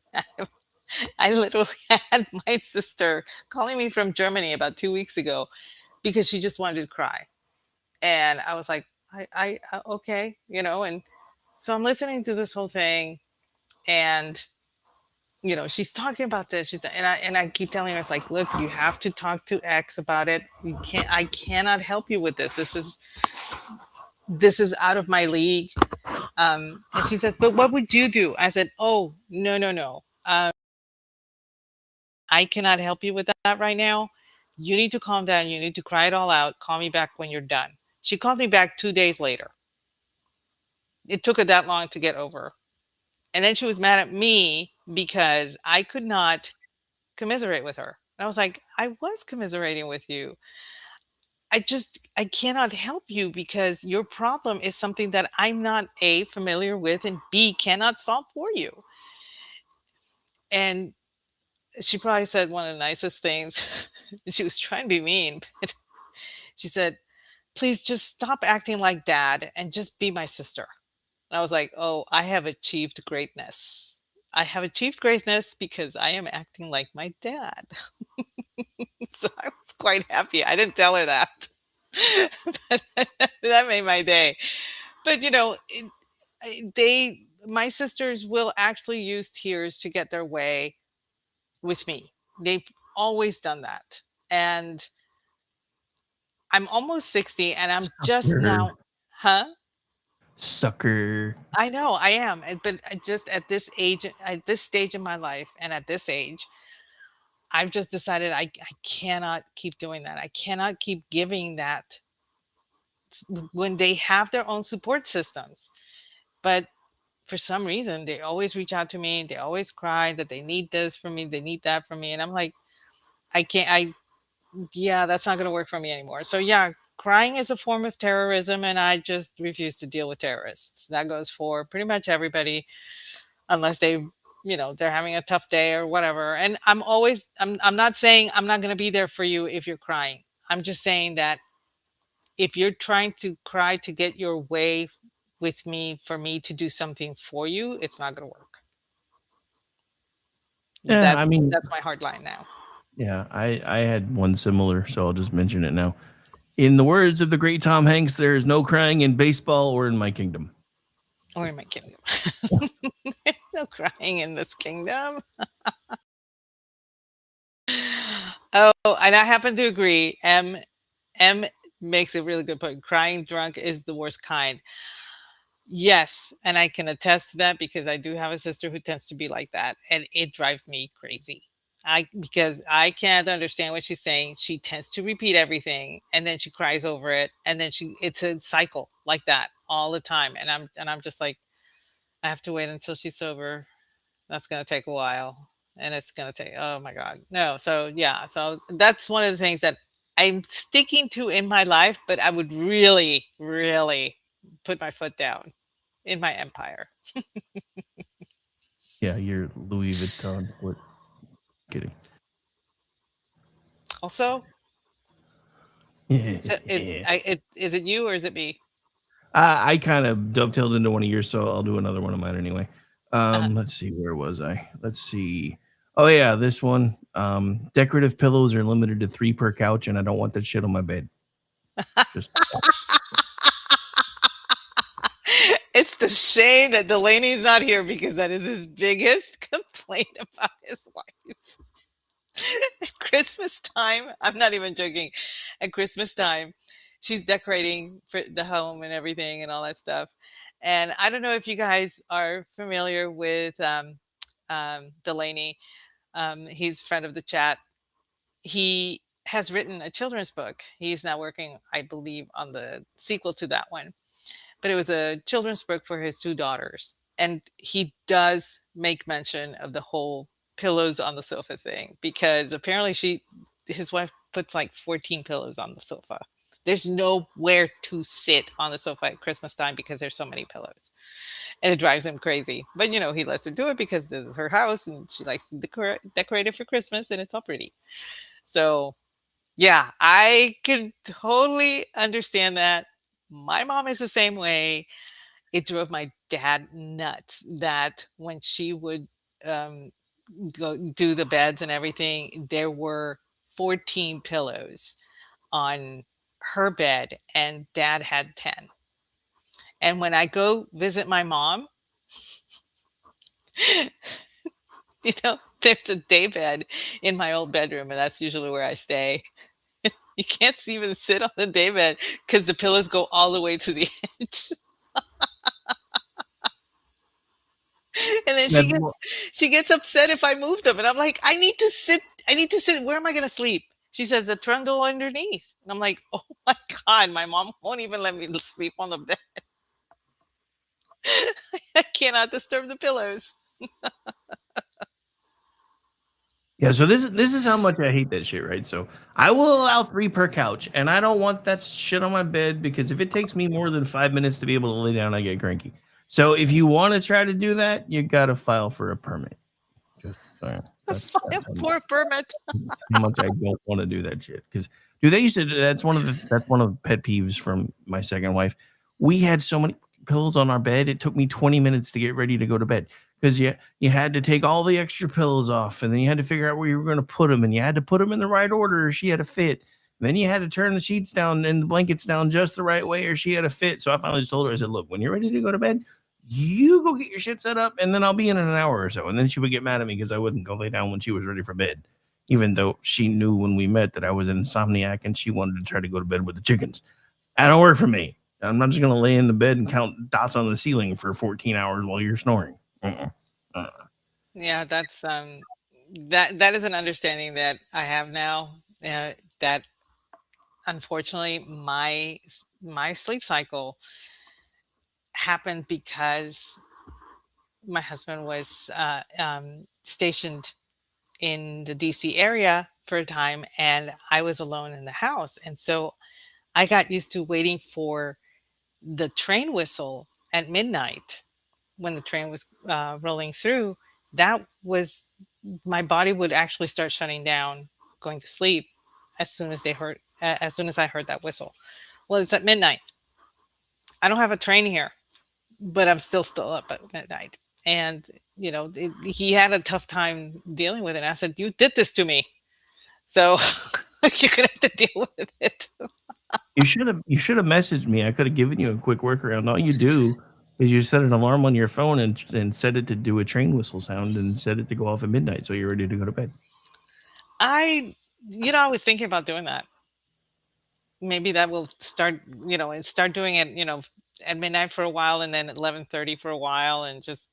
I literally had my sister calling me from Germany about 2 weeks ago because she just wanted to cry. And I was like, okay, and so I'm listening to this whole thing and she's talking about this. And I keep telling her, it's like, look, you have to talk to X about it. I cannot help you with this. This is out of my league. And she says, "But what would you do?" I said, "Oh, no, no, no. I cannot help you with that right now. You need to calm down. You need to cry it all out. Call me back when you're done." She called me back 2 days later. It took her that long to get over. And then she was mad at me because I could not commiserate with her. And I was like, I was commiserating with you. I cannot help you because your problem is something that I'm not A, familiar with, and B, cannot solve for you. And she probably said one of the nicest things. She was trying to be mean, but she said, "Please just stop acting like dad and just be my sister." And I was like, "Oh, I have achieved greatness. I have achieved greatness because I am acting like my dad." So I was quite happy. I didn't tell her that. But that made my day. But my sisters will actually use tears to get their way with me. They've always done that. And I'm almost 60 and I'm just Sucker. now, huh? Sucker. I know I am. But just at this age, at this stage in my life, and at this age, I've just decided I cannot keep doing that. I cannot keep giving that when they have their own support systems. But for some reason, they always reach out to me. They always cry that they need this from me, they need that from me. And I'm like, I can't, yeah, that's not going to work for me anymore. So, yeah, crying is a form of terrorism, and I just refuse to deal with terrorists. That goes for pretty much everybody, unless they're having a tough day or whatever. And I'm not saying I'm not going to be there for you if you're crying. I'm just saying that if you're trying to cry to get your way with me for me to do something for you, it's not going to work. Yeah, I That's mean, that's my hard line now. yeah, I had one similar, so I'll just mention it now. In the words of the great Tom Hanks, there is no crying in baseball or in my kingdom. Or in my kingdom. No crying in this kingdom. Oh, and I happen to agree. M makes a really good point. Crying drunk is the worst kind. Yes, and I can attest to that because I do have a sister who tends to be like that, and it drives me crazy. Because I can't understand what she's saying. She tends to repeat everything, and then she cries over it, and then it's a cycle like that all the time. And I'm just like, I have to wait until she's sober. That's gonna take a while, and it's gonna take. Oh my god, no. So yeah, so that's one of the things that I'm sticking to in my life, but I would really, really put my foot down in my empire. Yeah, you're Louis Vuitton. What? Kidding. Also, so is it you or is it me? I kind of dovetailed into one of yours, so I'll do another one of mine anyway. Uh-huh. Let's see, where was I? Let's see. Oh yeah, this one. Decorative pillows are limited to 3 per couch, and I don't want that shit on my bed. Just It's the shame that Delaney's not here because that is his biggest complaint about his wife. At Christmas time, I'm not even joking. At Christmas time, she's decorating for the home and everything and all that stuff. And I don't know if you guys are familiar with Delaney. He's a friend of the chat. He has written a children's book. He's now working, I believe, on the sequel to that one. But it was a children's book for his 2 daughters. And he does make mention of the whole pillows on the sofa thing because apparently his wife puts like 14 pillows on the sofa. There's nowhere to sit on the sofa at Christmas time because there's so many pillows. And it drives him crazy. But he lets her do it because this is her house and she likes to decorate it for Christmas and it's all pretty. So yeah, I can totally understand that. My mom is the same way. It drove my dad nuts that when she would um, go do the beds and everything, there were 14 pillows on her bed, and dad had 10. And when I go visit my mom, there's a day bed in my old bedroom, and that's usually where I stay. You can't even sit on the day bed because the pillows go all the way to the edge. And then That's more, she gets upset if I move them, and I'm like, I need to sit. I need to sit. Where am I going to sleep? She says the trundle underneath, and I'm like, oh my god, my mom won't even let me sleep on the bed. I cannot disturb the pillows. yeah. So this is how much I hate that shit, right? So I will allow 3 per couch, and I don't want that shit on my bed because if it takes me more than 5 minutes to be able to lay down, I get cranky. So if you want to try to do that, you gotta file for a permit. Just saying. That's Poor permit. how much I don't want to do that shit. Because dude, they used to. That's one of the pet peeves from my second wife. We had so many pillows on our bed. It took me 20 minutes to get ready to go to bed because you had to take all the extra pillows off, and then you had to figure out where you were going to put them, and you had to put them in the right order, or she had to fit. And then you had to turn the sheets down and the blankets down just the right way, or she had to fit. So I finally just told her, I said, "Look, when you're ready to go to bed, you go get your shit set up, and then I'll be in an hour or so." And then she would get mad at me because I wouldn't go lay down when she was ready for bed, even though she knew when we met that I was an insomniac and she wanted to try to go to bed with the chickens. That don't work for me. I'm not just going to lay in the bed and count dots on the ceiling for 14 hours while you're snoring. Yeah, that's that is an understanding that I have now. That unfortunately my sleep cycle happened because my husband was stationed in the DC area for a time, and I was alone in the house, and so I got used to waiting for the train whistle at midnight when the train was rolling through. That was my body would actually start shutting down, going to sleep as soon as as soon as I heard that whistle. Well, it's at midnight. I don't have a train here, but I'm still up at midnight. And he had a tough time dealing with it. And I said, "You did this to me, so you're gonna have to deal with it." You should have messaged me. I could have given you a quick workaround. All you do is you set an alarm on your phone and set it to do a train whistle sound and set it to go off at midnight so you're ready to go to bed. I was thinking about doing that. Maybe that will and start doing it, at midnight for a while, and then at 11:30 for a while, and just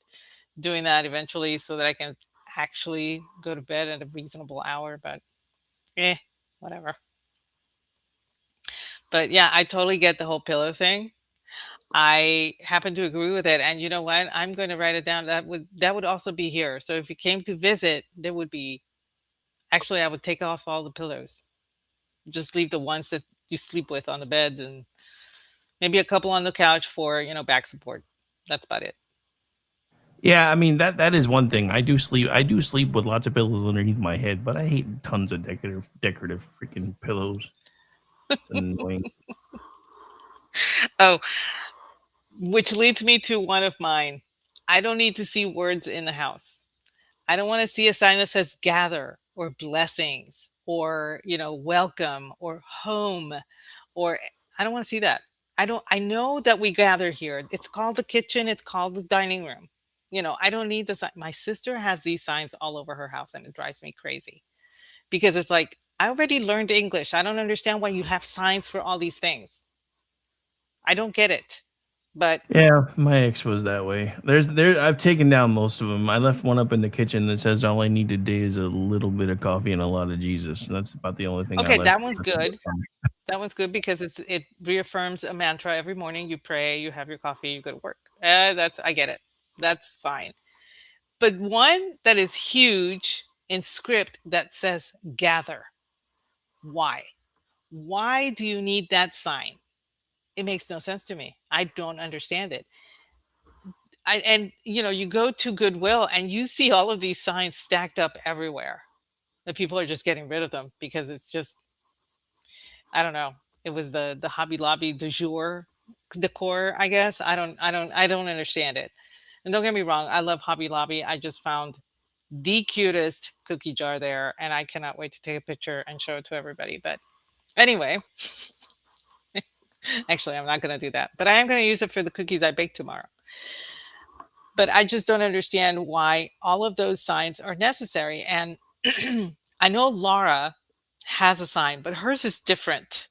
doing that eventually so that I can actually go to bed at a reasonable hour. But whatever. But yeah, I totally get the whole pillow thing. I happen to agree with it, and you know what? I'm going to write it down. That would also be here. So if you came to visit, there would be actually I would take off all the pillows. Just leave the ones that you sleep with on the beds, and maybe a couple on the couch for, back support. That's about it. Yeah, I mean that is one thing. I do sleep with lots of pillows underneath my head, but I hate tons of decorative freaking pillows. It's annoying. Oh, which leads me to one of mine. I don't need to see words in the house. I don't want to see a sign that says gather or blessings or, welcome or home or I don't want to see that. I know that we gather here. It's called the kitchen, it's called the dining room. I don't need the sign. My sister has these signs all over her house and it drives me crazy because it's like, I already learned English. I don't understand why you have signs for all these things. I don't get it. But Yeah, my ex was that way. I've taken down most of them. I left one up in the kitchen that says all I need today is a little bit of coffee and a lot of Jesus. And that's about the only thing I okay, left. that one's good. That one's good because it reaffirms a mantra every morning. You pray, you have your coffee, you go to work. That's I get it. That's fine. But one that is huge in script that says gather. Why? Why do you need that sign? It makes no sense to me. I don't understand it. And you go to Goodwill and you see all of these signs stacked up everywhere. The people are just getting rid of them because it's just I don't know. It was the Hobby Lobby du jour decor, I guess. I don't understand it. And don't get me wrong, I love Hobby Lobby. I just found the cutest cookie jar there, and I cannot wait to take a picture and show it to everybody. But anyway, actually, I'm not going to do that. But I am going to use it for the cookies I bake tomorrow. But I just don't understand why all of those signs are necessary. And I know Laura has a sign, but hers is different.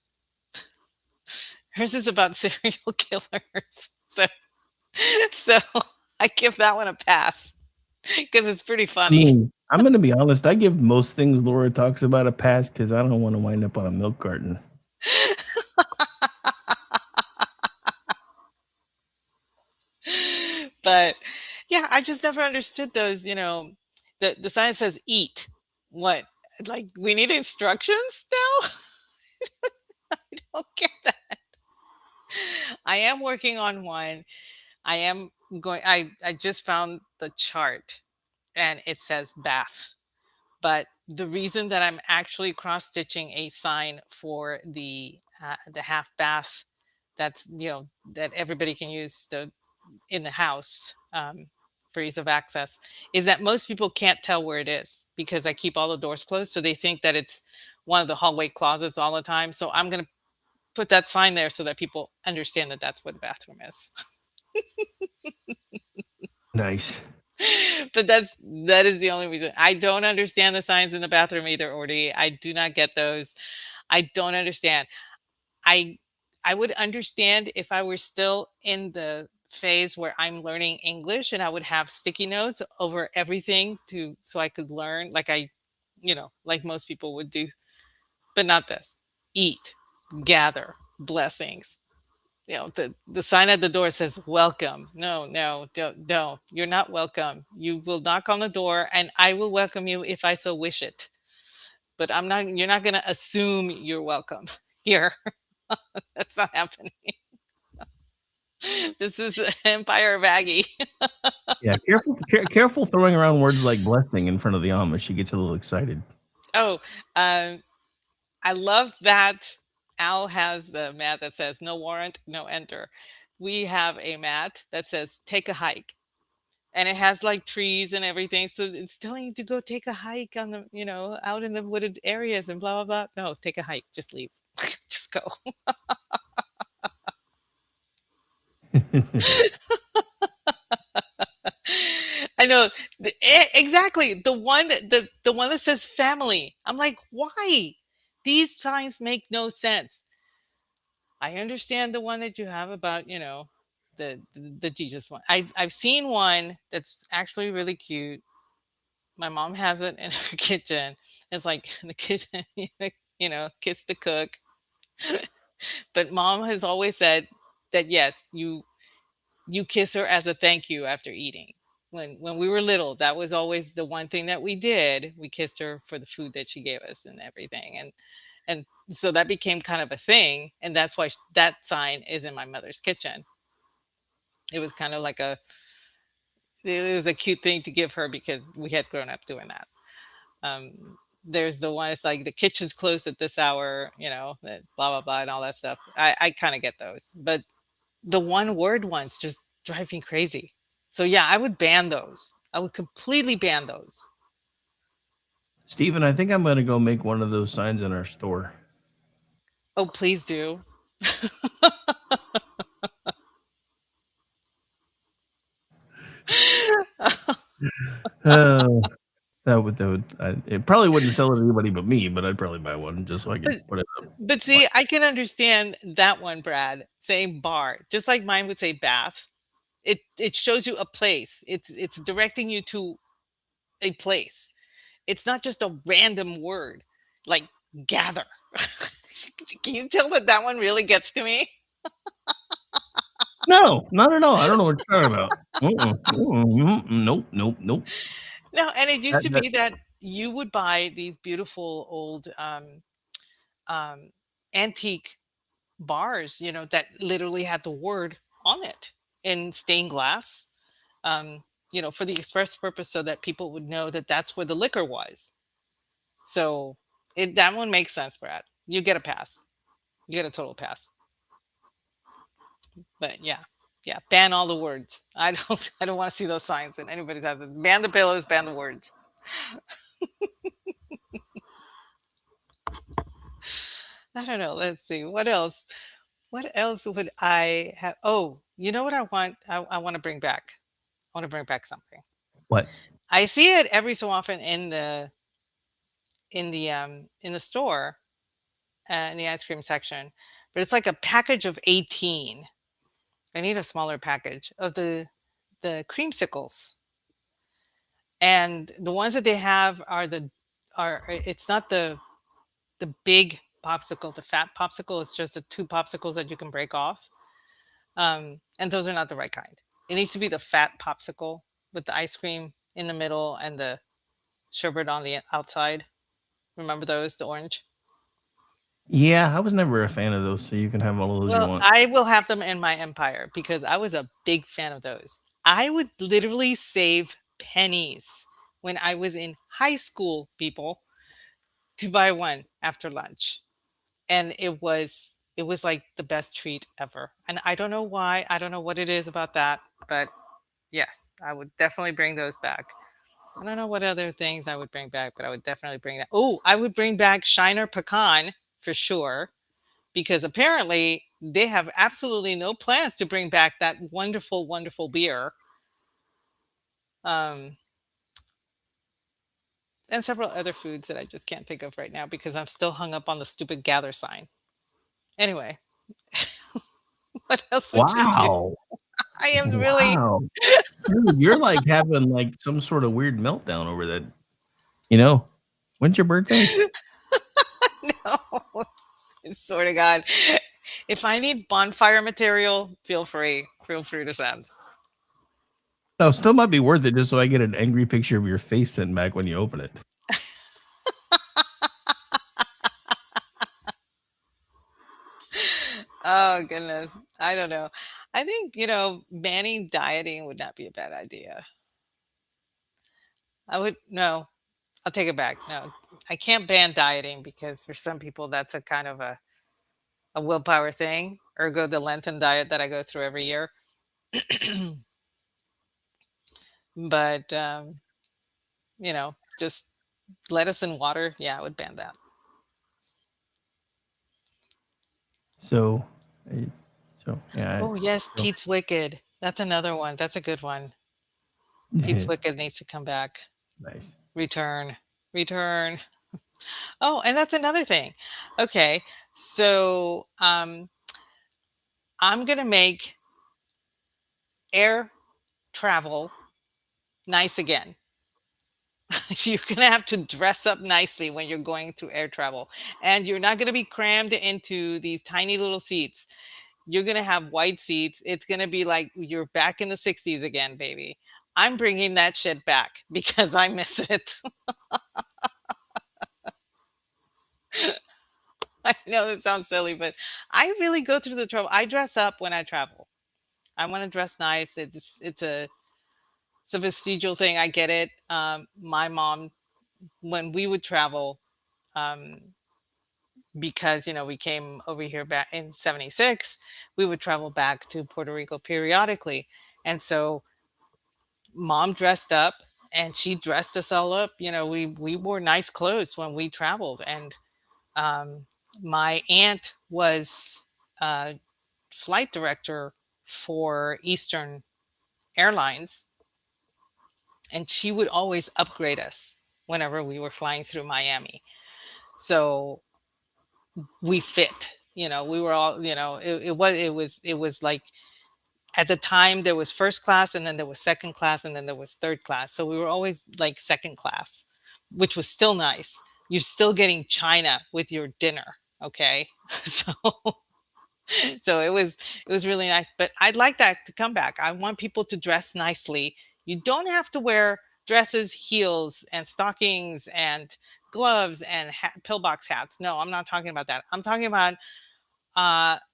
Hers is about serial killers. So I give that one a pass because it's pretty I funny. mean, I'm gonna be honest. I give most things Laura talks about a pass because I don't want to wind up on a milk carton. But yeah, I just never understood those, the sign says eat. What? Like we need instructions now? I don't get that. I am working on one. I am I just found the chart and it says bath. But the reason that I'm actually cross stitching a sign for the half bath that's that everybody can use in the house, for ease of access, is that most people can't tell where it is because I keep all the doors closed, so they think that it's one of the hallway closets all the time. So I'm gonna put that sign there so that people understand that that's where the bathroom is. Nice. But that is the only reason. I don't understand the signs in the bathroom either, Ordy. I do not get those. I don't understand. I I would understand if I were still in the phase where I'm learning English and I would have sticky notes over everything to so I could learn like like most people would do, but not this. Eat, gather, blessings. The sign at the door says welcome. No, no, don't. You're not welcome. You will knock on the door and I will welcome you if I so wish it. But you're not going to assume you're welcome here. That's not happening. This is the Empire of Aggie. Yeah, careful throwing around words like blessing in front of the Amish. She gets a little excited. Oh, um, I love that Al has the mat that says no warrant, no enter. We have a mat that says take a hike. And it has like trees and everything. So it's telling you to go take a hike on out in the wooded areas and blah, blah, blah. No, take a hike. Just leave. Just go. I know exactly the one that says family. I'm like, why? These signs make no sense. I understand the one that you have about the Jesus one. I've seen one that's actually really cute. My mom has it in her kitchen. It's like the kid, kiss the cook. But mom has always said that yes, you kiss her as a thank you after eating. When we were little, that was always the one thing that we did. We kissed her for the food that she gave us and everything. And so that became kind of a thing. And that's why that sign is in my mother's kitchen. It was kind of like it was a cute thing to give her because we had grown up doing that. There's the one, it's like the kitchen's closed at this hour, blah, blah, blah, and all that stuff. I kind of get those. But the one word ones just drive me crazy. So yeah, I would ban those. I would completely ban those. Steven, I think I'm going to go make one of those signs in our store. Oh, please do. It probably wouldn't sell it to anybody but me, but I'd probably buy one just so I could put it up. But see, I can understand that one, Brad, saying bar, just like mine would say bath. It shows you a place. It's directing you to a place. It's not just a random word like gather. Can you tell that one really gets to me? No, not at all. I don't know what you're talking about. Nope. No, and it used to be that you would buy these beautiful old antique bars, that literally had the word on it in stained glass, for the express purpose so that people would know that that's where the liquor was. So that one makes sense, Brad. You get a pass. You get a total pass. But yeah, ban all the words. I don't want to see those signs in anybody's house. Ban the pillows, ban the words. I don't know. Let's see. What else? What else would I have? Oh, you know what I want? I want to bring back. I want to bring back something. What? I see it every so often in the store, in the ice cream section, but it's like a package of 18. I need a smaller package of the the creamsicles, and the ones that they have are it's not the big popsicle, the fat popsicle. It's just the two popsicles that you can break off. And those are not the right kind. It needs to be the fat popsicle with the ice cream in the middle and the sherbet on the outside. Remember those, the orange? Yeah, I was never a fan of those, so you can have all of those you Well, want. I will have them in my empire because I was a big fan of those. I would literally save pennies when I was in high school, people, to buy one after lunch. And it was like the best treat ever. And I don't know why, I don't know what it is about that, but yes, I would definitely bring those back. I don't know what other things I would bring back, but I would definitely bring that. Oh, I would bring back Shiner Pecan for sure, because apparently they have absolutely no plans to bring back that wonderful, wonderful beer. Um, and several other foods that I just can't think of right now because I'm still hung up on the stupid gather sign. Anyway, what else would you do? Wow. I am really Wow. Dude, you're like having like some sort of weird meltdown over that. You know, when's your birthday? no. Swear to God. If I need bonfire material, feel free. Feel free to send. No, still might be worth it just so I get an angry picture of your face sent back when you open it. Oh goodness. I don't know. I think, banning dieting would not be a bad idea. I would no, I'll take it back. No. I can't ban dieting because for some people that's a kind of a willpower thing, or go the Lenten diet that I go through every year. But just lettuce and water, yeah, I would ban that. So, uh, yeah. Oh yes, So, Pete's Wicked. That's another one. That's a good one. Pete's Wicked needs to come back. nice. Return. Return. Oh, and that's another thing. Okay. So I'm gonna make air travel nice again. You're gonna have to dress up nicely when you're going through air travel. And you're not gonna be crammed into these tiny little seats. You're gonna have white seats. It's gonna be like you're back in the 60s again, baby. I'm bringing that shit back because I miss it. I know this sounds silly, but I really go through the trouble. I dress up when I travel. I want to dress nice. It's a vestigial thing. I get it. My mom, when we would travel, um, because we came over here back in '76, we would travel back to Puerto Rico periodically, and so mom dressed up and she dressed us all up. We wore nice clothes when we traveled, and um, my aunt was flight director for Eastern Airlines, and she would always upgrade us whenever we were flying through Miami. So we fit. We were all. It was like at the time there was first class, and then there was second class, and then there was third class. So we were always like second class, which was still nice. You're still getting China with your dinner, okay? So so it was really nice, but I'd like that to come back. I want people to dress nicely. You don't have to wear dresses, heels, and stockings and gloves and pillbox hats. No, I'm not talking about that. I'm talking about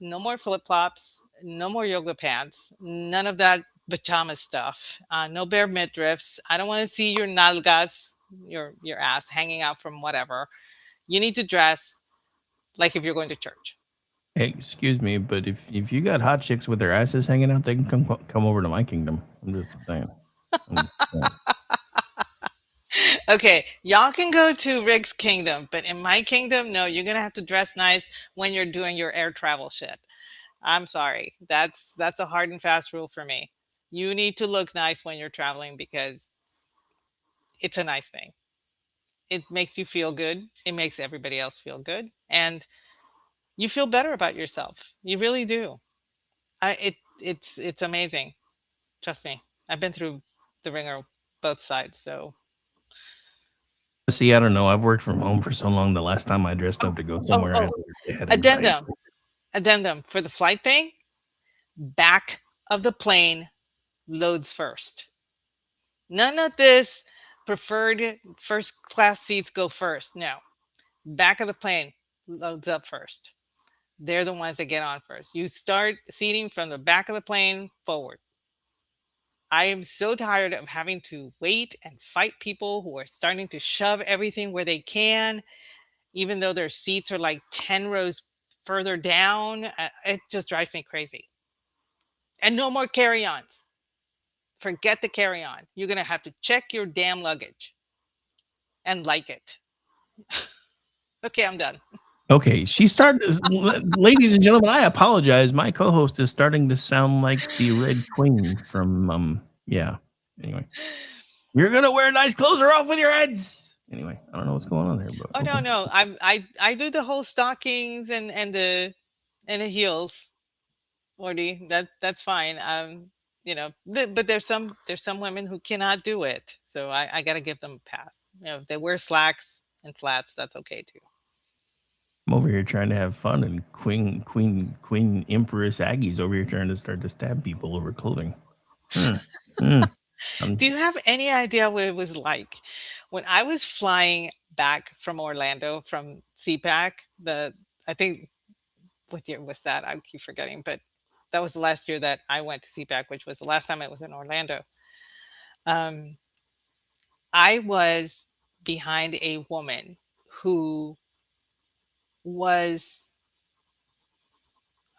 no more flip-flops, no more yoga pants, none of that pajama stuff, no bare midriffs. I don't want to see your nalgas, your ass hanging out from whatever. You need to dress like if you're going to church. Hey, excuse me, but if you got hot chicks with their asses hanging out, they can come over to my kingdom. I'm just saying. I'm just saying. Okay, y'all can go to Rick's kingdom, but in my kingdom, no, you're gonna have to dress nice when you're doing your air travel shit. I'm sorry. That's a hard and fast rule for me. You need to look nice when you're traveling because it's a nice thing. It makes you feel good. It makes everybody else feel good, and you feel better about yourself. You really do. It's amazing. Trust me. I've been through the ringer both sides. So See, I don't know. I've worked from home for so long. The last time I dressed up to go oh somewhere, I oh had anxiety. addendum for the flight thing. Back of the plane loads first. None of this preferred first class seats go first. No, back of the plane loads up first. They're the ones that get on first. You start seating from the back of the plane forward. I am so tired of having to wait and fight people who are starting to shove everything where they can, even though their seats are like 10 rows further down. It just drives me crazy. And no more carry ons. Forget the carry on. You're going to have to check your damn luggage and like it. Okay, I'm done. Okay, she started. Ladies and gentlemen, I apologize. My co-host is starting to sound like the Red Queen from. Yeah. Anyway, you're gonna wear nice clothes or off with your heads. Anyway, I don't know what's going on there, but Oh no, I do the whole stockings and the heels, Ordy. That's fine. But there's some women who cannot do it, so I got to give them a pass. If they wear slacks and flats, that's okay too. I'm over here trying to have fun, and Queen Empress Aggie's over here trying to start to stab people over clothing. Do you have any idea what it was like when I was flying back from Orlando from CPAC? I think, what year was that? I keep forgetting, but that was the last year that I went to CPAC, which was the last time I was in Orlando. I was behind a woman who was,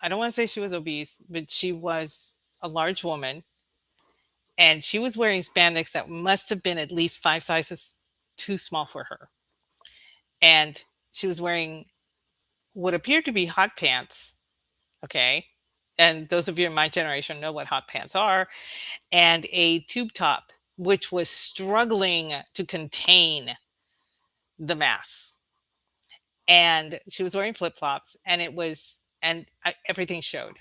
I don't want to say she was obese, but she was a large woman. And she was wearing spandex that must have been at least 5 sizes too small for her. And she was wearing what appeared to be hot pants. Okay. And those of you in my generation know what hot pants are. And a tube top, which was struggling to contain the mass. And she was wearing flip flops, and everything showed.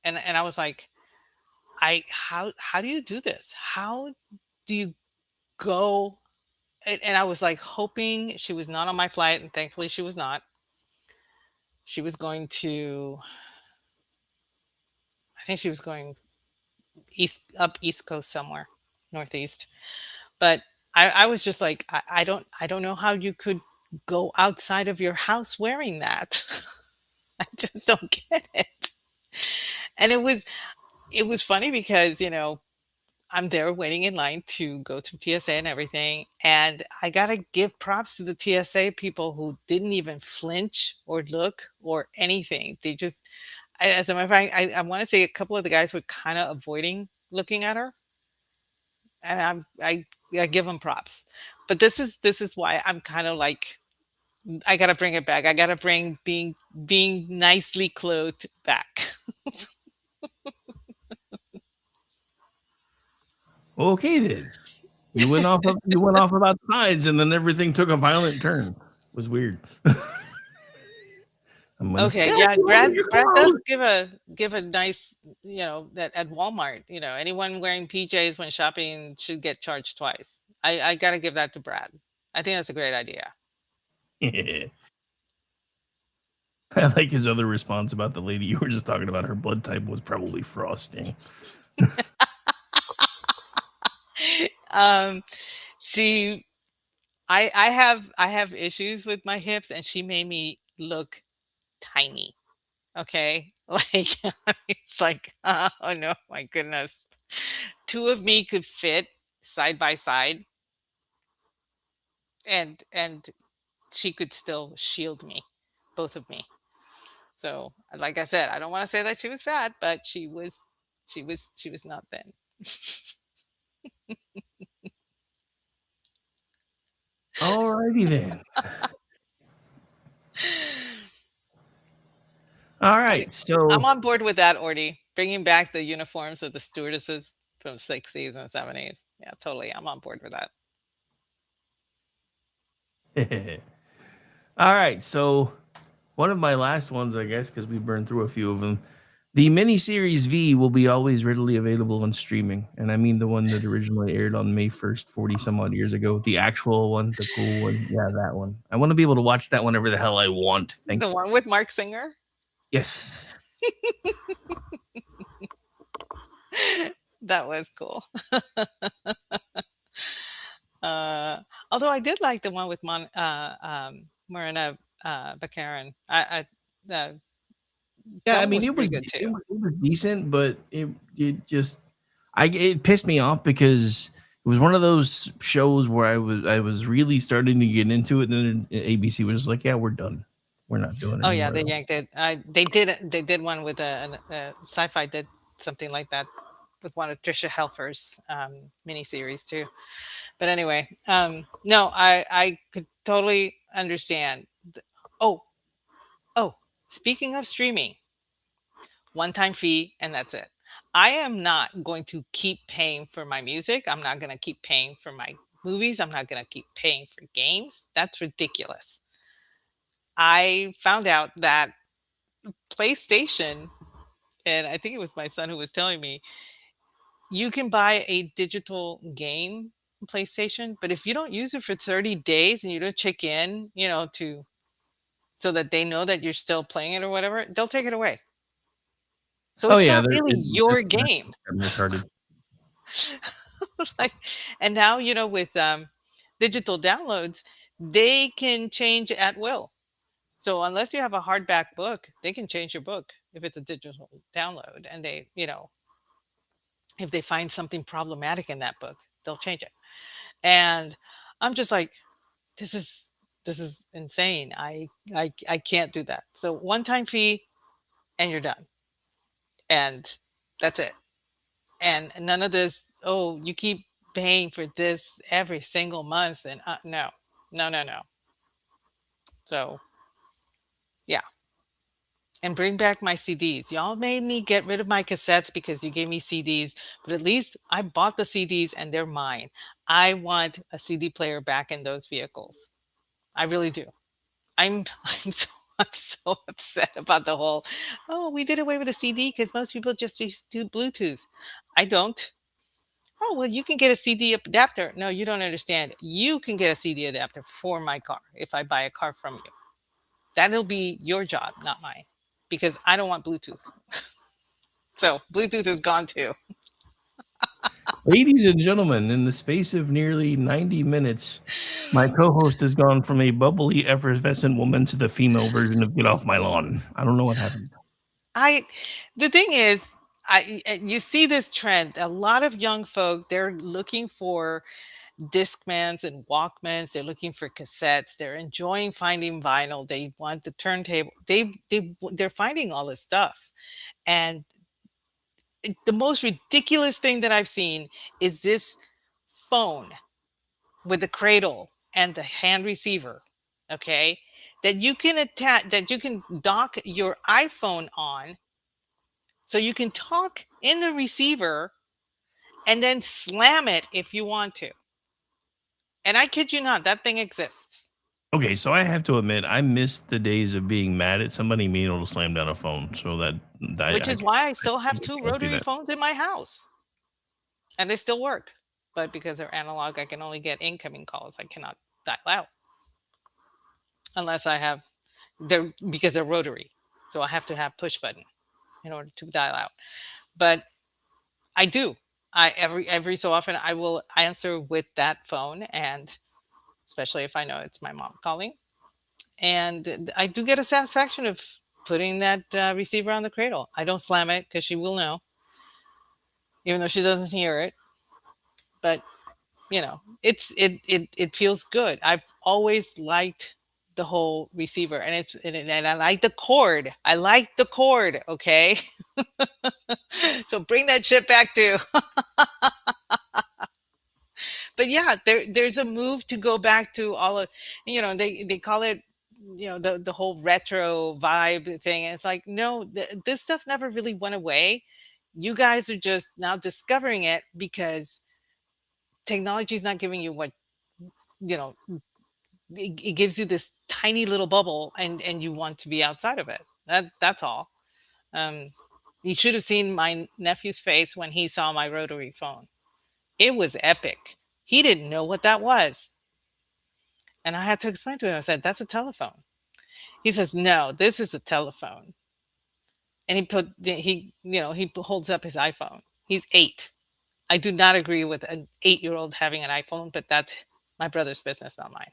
And I was like, how do you do this? How do you go? And I was like hoping she was not on my flight, and thankfully she was not. She was going to, I think she was going East Coast somewhere, Northeast. But I was just like, I don't know how you could go outside of your house wearing that. I just don't get it. And it was funny because, I'm there waiting in line to go through TSA and everything. And I got to give props to the TSA people who didn't even flinch or look or anything. They just, as a matter of fact, I want to say a couple of the guys were kind of avoiding looking at her. And I give them props. But this is why I'm kind of like, I got to bring it back. I got to bring being nicely clothed back. Okay, then you went off about sides, and then everything took a violent turn. It was weird. Okay, yeah, Brad does give a nice, that at Walmart, anyone wearing PJs when shopping should get charged twice. I got to give that to Brad. I think that's a great idea. I like his other response about the lady you were just talking about. Her blood type was probably frosting. I have issues with my hips, and she made me look tiny. Okay, like it's like, oh no, my goodness, 2 of me could fit side by side, and she could still shield me, both of me. So, like I said, I don't want to say that she was fat, but she was not thin. Alrighty then. All right, so I'm on board with that, Ordy. Bringing back the uniforms of the stewardesses from 60s and 70s. Yeah, totally. I'm on board with that. all right, so one of my last ones, I guess, because we burned through a few of them. The miniseries V will be always readily available on streaming, and I mean the one that originally aired on May 1st, 40 some odd years ago. The actual one, the cool one. Yeah, that one. I want to be able to watch that whenever the hell I want. Thank The you. one with Mark Singer? Yes. That was cool. Uh, Although I did like the one with Marina Baccarin. Yeah, I Film mean was it was pretty good too. it was decent, but it just it pissed me off because it was one of those shows where I was really starting to get into it, and then ABC was just like, "Yeah, we're done. We're not doing it Oh yeah, anymore." they yanked it. They did one with Sci-Fi did something like that with one of Trisha Helfer's miniseries too. But anyway, no, I could totally understand. Oh, oh, speaking of streaming, one-time fee and that's it. I am not going to keep paying for my music. I'm not going to keep paying for my movies. I'm not going to keep paying for games. That's ridiculous. I found out that PlayStation, and I think it was my son who was telling me, you can buy a digital game PlayStation, but if you don't use it for 30 days and you don't check in, to so that they know that you're still playing it or whatever, they'll take it away. So Oh it's yeah, not really your that's game. retarded. Like, and now, with digital downloads, they can change at will. So unless you have a hardback book, they can change your book if it's a digital download, and if they find something problematic in that book, they'll change it. And I'm just like, this is insane. I can't do that. So one-time fee and you're done. And that's it. And none of this, oh, you keep paying for this every single month, and no. No, no, no. So, yeah. And bring back my CDs. Y'all made me get rid of my cassettes because you gave me CDs, but at least I bought the CDs and they're mine. I want a CD player back in those vehicles. I really do. I'm I'm so upset about the whole, oh, we did away with a CD because most people just do Bluetooth. I don't. Oh, well, you can get a CD adapter. No, you don't understand. You can get a CD adapter for my car if I buy a car from you. That'll be your job, not mine, because I don't want Bluetooth. So Bluetooth is gone too. Ladies and gentlemen, in the space of nearly 90 minutes, my co-host has gone from a bubbly, effervescent woman to the female version of "Get Off My Lawn." I don't know what happened. The thing is, you see this trend. A lot of young folk, they're looking for Discmans and Walkmans. They're looking for cassettes. They're enjoying finding vinyl. They want the turntable. They're finding all this stuff. And the most ridiculous thing that I've seen is this phone with the cradle and the hand receiver, okay? That you can attach, that you can dock your iPhone on, so you can talk in the receiver and then slam it if you want to. And I kid you not, that thing exists. Okay, so I have to admit, I missed the days of being mad at somebody being able to slam down a phone. So Which is why I still have two can't see rotary that. phones in my house. And they still work. But because they're analog, I can only get incoming calls. I cannot dial out. Unless I have because they're rotary. So I have to have push button in order to dial out. But I do. Every so often I will answer with that phone, and especially if I know it's my mom calling. And I do get a satisfaction of putting that receiver on the cradle. I don't slam it because she will know, even though she doesn't hear it. But it feels good. I've always liked the whole receiver, and I like the cord. I like the cord. Okay, so bring that shit back too. But yeah, there's a move to go back to all of, they call it, the whole retro vibe thing. And it's like, no, this stuff never really went away. You guys are just now discovering it because technology is not giving you what, you know, it gives you this tiny little bubble, and you want to be outside of it. That's all. Um, You should have seen my nephew's face when he saw my rotary phone. It was epic. He didn't know what that was. And I had to explain to him. I said, "That's a telephone." He says, "No, this is a telephone." And he holds up his iPhone. He's 8. I do not agree with an 8-year-old having an iPhone, but that's my brother's business, not mine.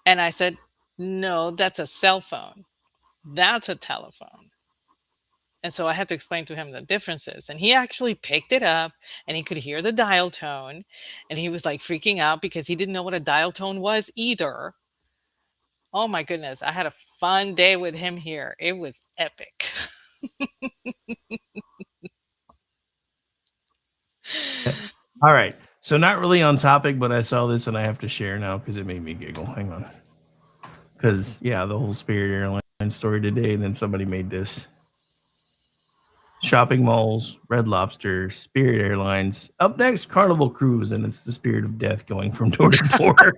And I said, "No, that's a cell phone. That's a telephone." And so I had to explain to him the differences. And he actually picked it up and he could hear the dial tone. And he was like freaking out because he didn't know what a dial tone was either. Oh my goodness. I had a fun day with him here. It was epic. All right. So not really on topic, but I saw this and I have to share now because it made me giggle. Hang on. Because, yeah, the whole Spirit Airlines story today, and then somebody made this. Shopping malls, Red Lobster, Spirit Airlines. Up next, Carnival Cruise, and it's the spirit of death going from door to door.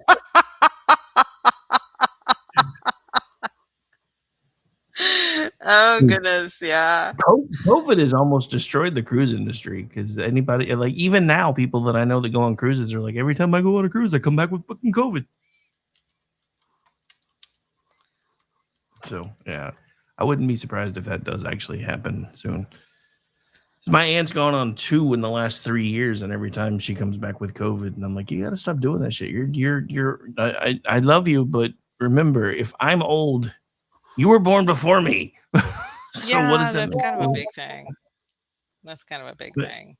Oh goodness, yeah. COVID has almost destroyed the cruise industry because anybody, like even now, people that I know that go on cruises are like, every time I go on a cruise, I come back with fucking COVID. So yeah, I wouldn't be surprised if that does actually happen soon. My aunt's gone on 2 in the last 3 years, and every time she comes back with COVID, and I'm like, you got to stop doing that shit. I love you, but remember, if I'm old, you were born before me. So Yeah, what does that that's mean? kind of a big thing. That's kind of a big But- thing.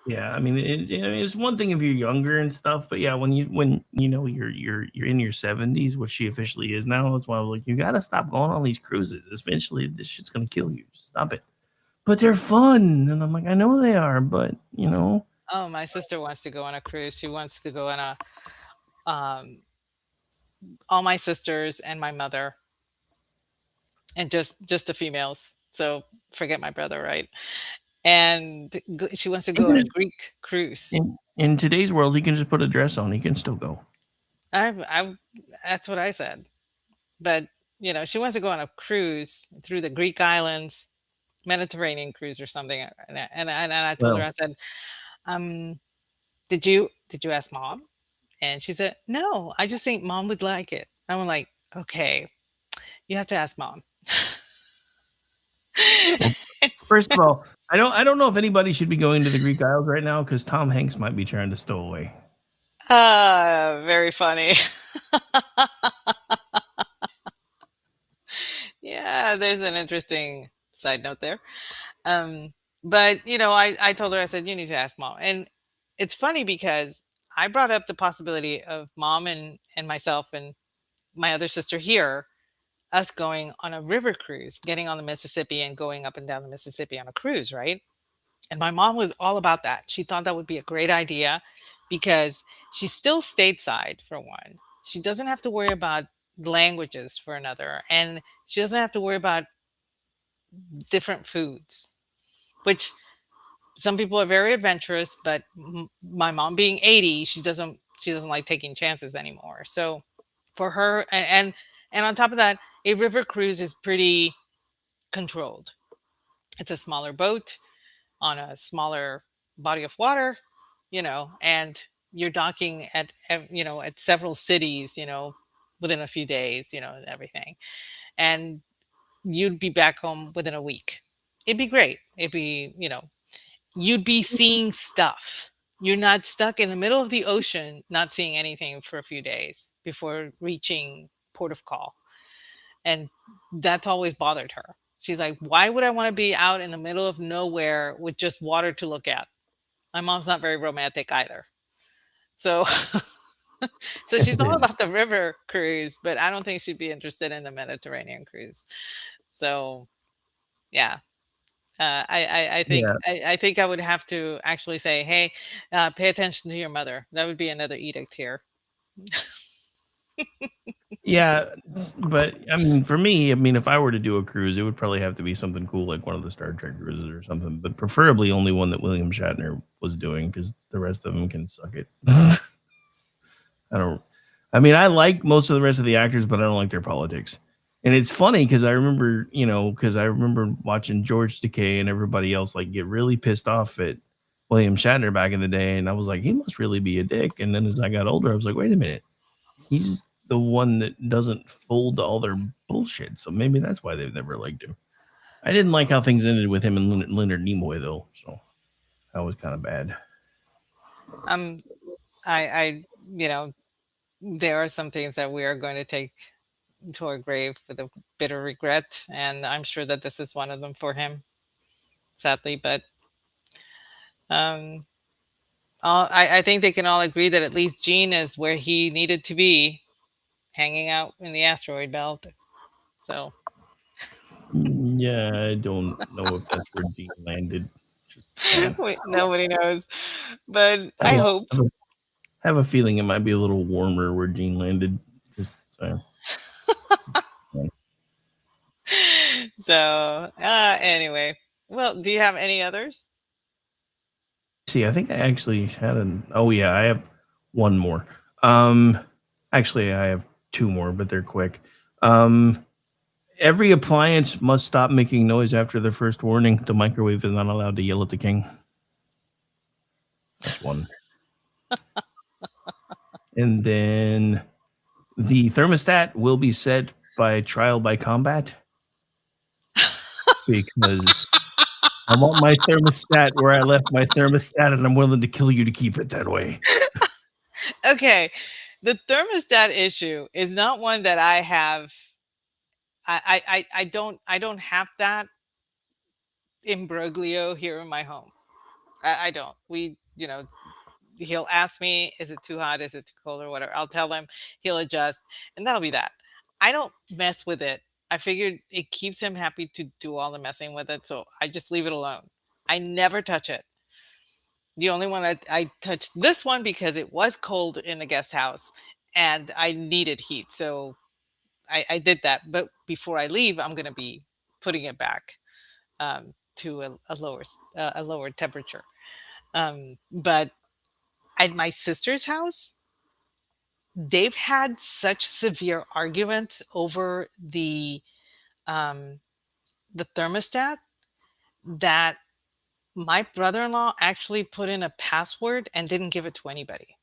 Yeah, I mean, it's one thing if you're younger and stuff, but yeah, when you know you're in your 70s, what she officially is now, that's why I'm like, you got to stop going on these cruises. Eventually, this shit's gonna kill you. Stop it. But they're fun, and I'm like, I know they are, but you know, Oh, my sister wants to go on a cruise. She wants to go on a all my sisters and my mother and just the females. So forget my brother, right? And she wants to go on a Greek cruise. in today's world, he can just put a dress on. He can still go. I that's what I said. But she wants to go on a cruise through the Greek islands, Mediterranean cruise or something. And I told her, Well, I said, did you ask mom? And she said, no, I just think mom would like it. I'm like, okay, you have to ask mom. first of all, I don't know if anybody should be going to the Greek Isles right now because Tom Hanks might be trying to stow away. Very funny. Yeah, there's an interesting side note there. But I told her, I said, you need to ask mom. And it's funny because I brought up the possibility of mom and myself and my other sister here, us going on a river cruise, getting on the Mississippi and going up and down the Mississippi on a cruise, right? And my mom was all about that. She thought that would be a great idea because she's still stateside, for one. She doesn't have to worry about languages, for another. And she doesn't have to worry about different foods, which some people are very adventurous, but my mom being 80, she doesn't like taking chances anymore. So for her, and on top of that, a river cruise is pretty controlled. It's a smaller boat on a smaller body of water, and you're docking at several cities, within a few days, and everything. And you'd be back home within a week. It'd be great. It'd be, you'd be seeing stuff. You're not stuck in the middle of the ocean, not seeing anything for a few days before reaching port of call. And that's always bothered her. She's like, why would I want to be out in the middle of nowhere with just water to look at? My mom's not very romantic either. So so she's all about the river cruise, but I don't think she'd be interested in the Mediterranean cruise. So yeah. I think Yeah. I think I would have to actually say, hey, pay attention to your mother. That would be another edict here. Yeah, but I mean, for me, I mean, if I were to do a cruise, it would probably have to be something cool like one of the Star Trek cruises or something, but preferably only one that William Shatner was doing because the rest of them can suck it. I mean, I like most of the rest of the actors, but I don't like their politics. And it's funny because I remember, watching George Takei and everybody else like get really pissed off at William Shatner back in the day, and I was like, he must really be a dick. And then as I got older, I was like, wait a minute, he's the one that doesn't fold to all their bullshit. So maybe that's why they've never liked him. I didn't like how things ended with him and Leonard Nimoy though, so that was kind of bad. I there are some things that we are going to take to our grave with a bitter regret, and I'm sure that this is one of them for him, sadly. But I think they can all agree that at least Gene is where he needed to be, hanging out in the asteroid belt. So Yeah, I don't know if that's where Gene landed. nobody knows, but I have hope. a- have a feeling it might be a little warmer where Gene landed. So. So anyway, well, do you have any others? See, I think I actually had I have one more. Actually, I have two more, but they're quick. Every appliance must stop making noise after the first warning. The microwave is not allowed to yell at the king. That's one. And then the thermostat will be set by trial by combat. Because I want my thermostat where I left my thermostat, and I'm willing to kill you to keep it that way. Okay, the thermostat issue is not one that I have. I don't have that imbroglio here in my home. I don't. He'll ask me, is it too hot? Is it too cold or whatever? I'll tell him, he'll adjust, and that'll be that. I don't mess with it. I figured it keeps him happy to do all the messing with it, so I just leave it alone. I never touch it. The only one I touched this one because it was cold in the guest house and I needed heat. So I did that. But before I leave, I'm going to be putting it back to a lower temperature. But at my sister's house, they've had such severe arguments over the thermostat that my brother-in-law actually put in a password and didn't give it to anybody.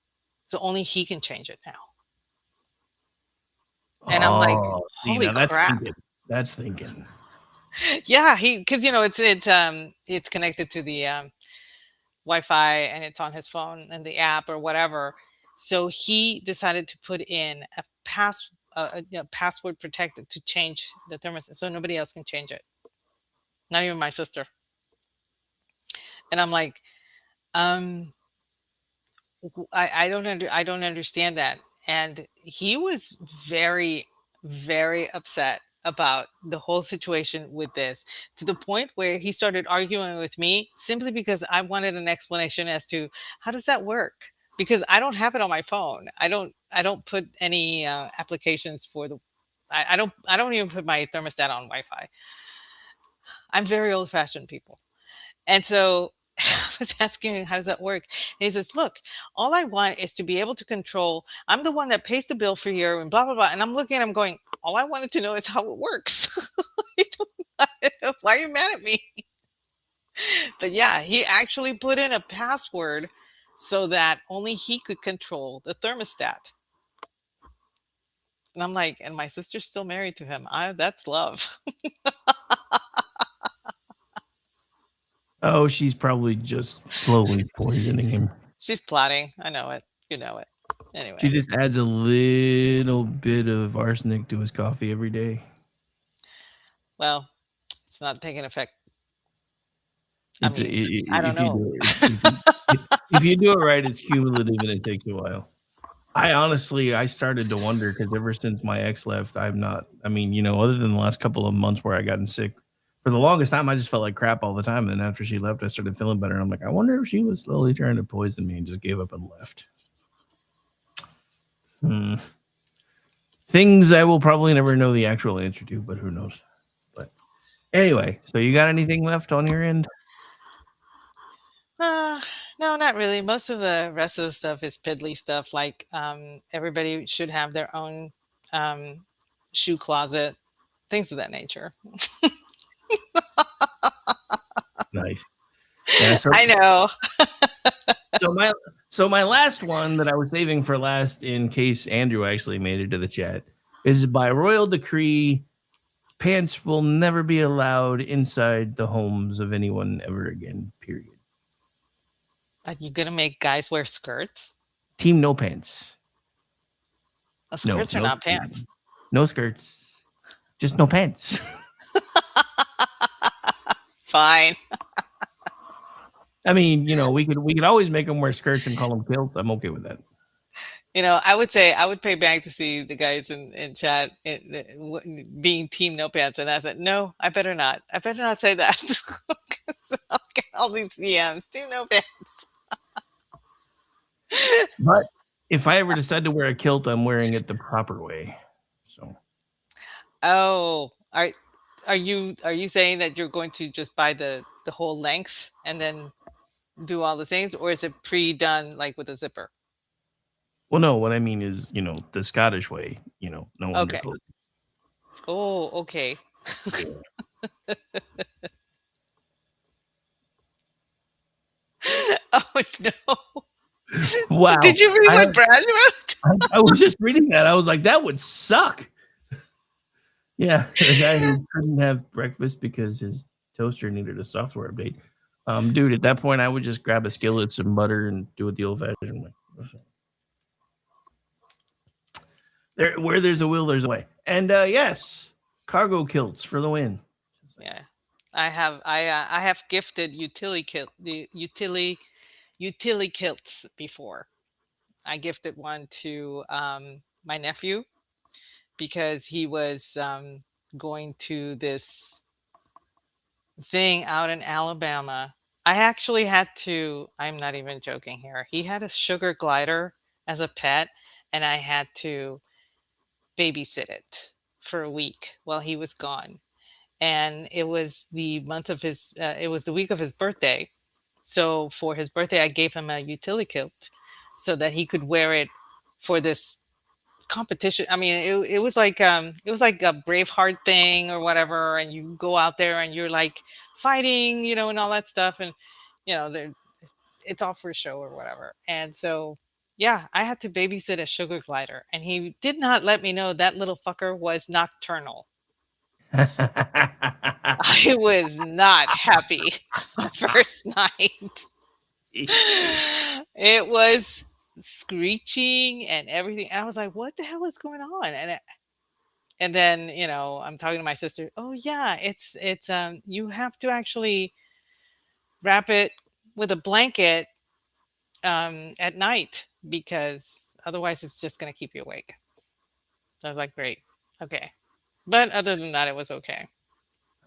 So only he can change it now. And I'm like, holy crap. That's thinking. Yeah, because it's connected to the Wi-Fi and it's on his phone and the app or whatever. So he decided to put in a password protected to change the thermostat, so nobody else can change it. Not even my sister. And I'm like, I don't understand that. And he was very, very upset about the whole situation with this, to the point where he started arguing with me simply because I wanted an explanation as to how does that work? Because I don't have it on my phone. I don't put any applications for I don't even put my thermostat on Wi-Fi. I'm very old-fashioned, people. And so I was asking him, how does that work? And he says, look, all I want is to be able to control. I'm the one that pays the bill for you and blah, blah, blah. And I'm looking at him going, all I wanted to know is how it works. Why are you mad at me? But yeah, he actually put in a password so that only he could control the thermostat. And I'm like, and my sister's still married to him. That's love. Oh, she's probably just slowly poisoning him. She's plotting. I know it. You know it. Anyway. She just adds a little bit of arsenic to his coffee every day. Well, it's not taking effect. I don't know. If you do it right, it's cumulative and it takes a while. I started to wonder because ever since my ex left, other than the last couple of months where I gotten sick, for the longest time, I just felt like crap all the time. And then after she left, I started feeling better. I'm like, I wonder if she was slowly trying to poison me and just gave up and left. Things I will probably never know the actual answer to, but who knows? But anyway, so you got anything left on your end? No, not really. Most of the rest of the stuff is piddly stuff. Like everybody should have their own shoe closet. things of that nature. Nice. Yeah. So I know. so my last one that I was saving for last, in case Andrew actually made it to the chat, is by royal decree. Pants will never be allowed inside the homes of anyone ever again. Period. Are you gonna make guys wear skirts? Team no pants. Skirts are not pants. No skirts. Just no pants. Fine. I mean, we could always make them wear skirts and call them kilts. I'm okay with that. I would say I would pay back to see the guys in chat being team no pants, and I said, no, I better not. I better not say that. 'Cause I'll get all these DMs. Team no pants. But if I ever decide to wear a kilt, I'm wearing it the proper way. So. Oh, are you saying that you're going to just buy the whole length and then do all the things, or is it pre-done like with a zipper? Well, no, what I mean is, the Scottish way, no Okay. underclothing. Oh, okay. Oh no. Wow. Did you read what Brad wrote? I was just reading that. I was like, that would suck. Yeah, the guy who couldn't have breakfast because his toaster needed a software update. Dude, at that point, I would just grab a skillet, some butter, and do it the old-fashioned way. Where there's a will, there's a way. And yes, cargo kilts for the win. Yeah, I have gifted utility kilts before. I gifted one to my nephew because he was going to this thing out in Alabama. I actually had to, I'm not even joking here. He had a sugar glider as a pet, and I had to babysit it for a week while he was gone. And it was the week of his birthday. So for his birthday, I gave him a utility kilt so that he could wear it for this competition. I mean, it was like a Braveheart thing or whatever, and you go out there and you're like fighting, and all that stuff, and it's all for show or whatever. And so yeah, I had to babysit a sugar glider, and he did not let me know that little fucker was nocturnal. I was not happy the first night. It was screeching and everything, and I was like, what the hell is going on? And then I'm talking to my sister. Oh yeah, it's you have to actually wrap it with a blanket at night, because otherwise it's just going to keep you awake. So I was like, great, okay. But other than that, it was okay.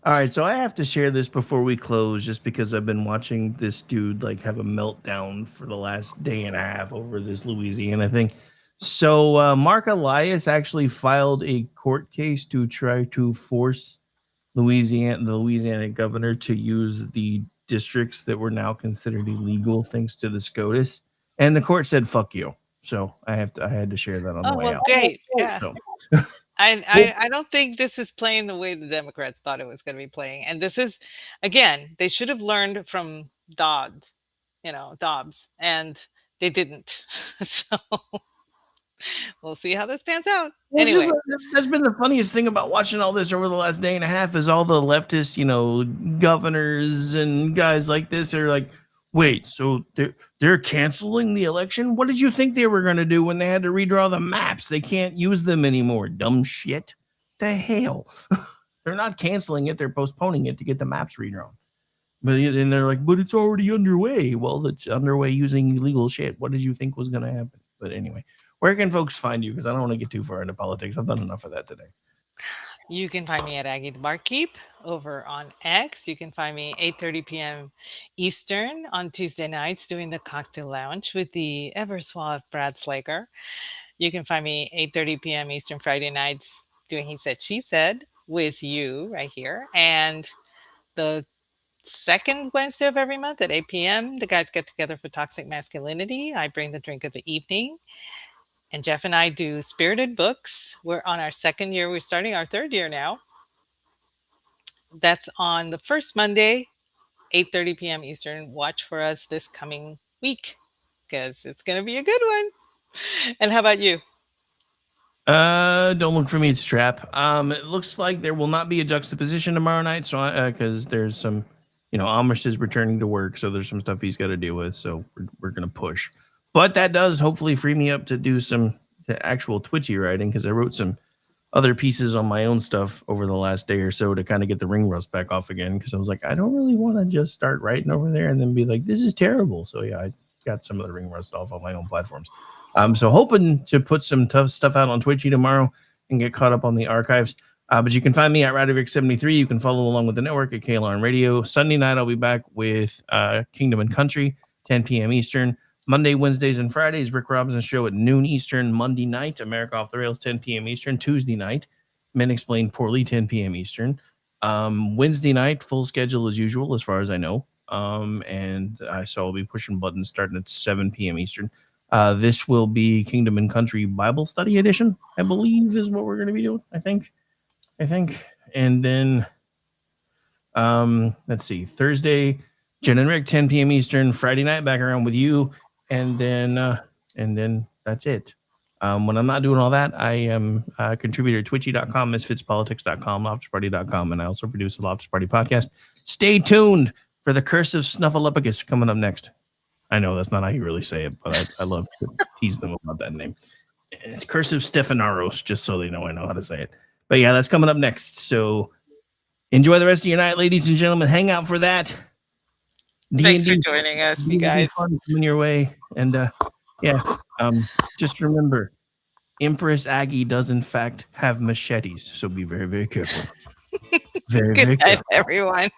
All right, so I have to share this before we close, just because I've been watching this dude have a meltdown for the last day and a half over this Louisiana thing. So Mark Elias actually filed a court case to try to force the Louisiana governor to use the districts that were now considered illegal thanks to the SCOTUS, and the court said "fuck you." So I had to share that on the way out. Great, yeah. So. I don't think this is playing the way the Democrats thought it was going to be playing. And this is, again, they should have learned from Dobbs, and they didn't. So we'll see how this pans out. Well, anyway, that's been the funniest thing about watching all this over the last day and a half, is all the leftist, governors and guys like this are like, wait, so they're canceling the election? What did you think they were going to do when they had to redraw the maps? They can't use them anymore. Dumb shit. The hell? They're not canceling it. They're postponing it to get the maps redrawn. And they're like, but it's already underway. Well, it's underway using illegal shit. What did you think was going to happen? But anyway, where can folks find you? Because I don't want to get too far into politics. I've done enough of that today. You can find me at Aggie the Barkeep over on X. You can find me 8:30 p.m. Eastern on Tuesday nights doing the Cocktail Lounge with the ever suave Brad Slager. You can find me 8:30 p.m. Eastern Friday nights doing He Said, She Said with you right here. And the second Wednesday of every month at 8 p.m., the guys get together for Toxic Masculinity. I bring the drink of the evening. And Jeff and I do Spirited Books. We're on our second year. We're starting our third year now. That's on the first Monday, 8:30 p.m. Eastern. Watch for us this coming week because it's going to be a good one. And how about you? Don't look for me to trap. It looks like there will not be a juxtaposition tomorrow night, so because there's some, Amish is returning to work, so there's some stuff he's got to deal with. So we're gonna push, but that does hopefully free me up to do some actual Twitchy writing because I wrote some other pieces on my own stuff over the last day or so to kind of get the ring rust back off again because I was like, I don't really want to just start writing over there and then be like, this is terrible. So yeah, I got some of the ring rust off on my own platforms. So hoping to put some tough stuff out on Twitchy tomorrow and get caught up on the archives. But you can find me at Radivic73. You can follow along with the network at KLRN Radio. Sunday night, I'll be back with Kingdom and Country, 10 p.m. Eastern. Monday, Wednesdays, and Fridays, Rick Robinson Show at noon Eastern. Monday night, America Off the Rails, 10 p.m. Eastern. Tuesday night, Men Explained Poorly, 10 p.m. Eastern. Wednesday night, full schedule as usual, as far as I know. And so I'll be pushing buttons starting at 7 p.m. Eastern. This will be Kingdom and Country Bible Study Edition, I believe is what we're going to be doing. I think. And then, let's see, Thursday, Jen and Rick, 10 p.m. Eastern. Friday night, back around with you. And then that's it. When I'm not doing all that, I am a contributor at twitchy.com, misfitspolitics.com, loftusparty.com, and I also produce a Loftus Party podcast. Stay tuned for the Curse of Snuffleupagus coming up next. I know that's not how you really say it, but I love to tease them about that name. It's Curse of Stephanaros, just so they know I know how to say it. But yeah, that's coming up next. So enjoy the rest of your night, ladies and gentlemen. Hang out for that. Thanks for joining us, you guys. Coming your way. And just remember, Empress Aggie does in fact have machetes. So be very, very careful. Very, Good very night, careful. everyone.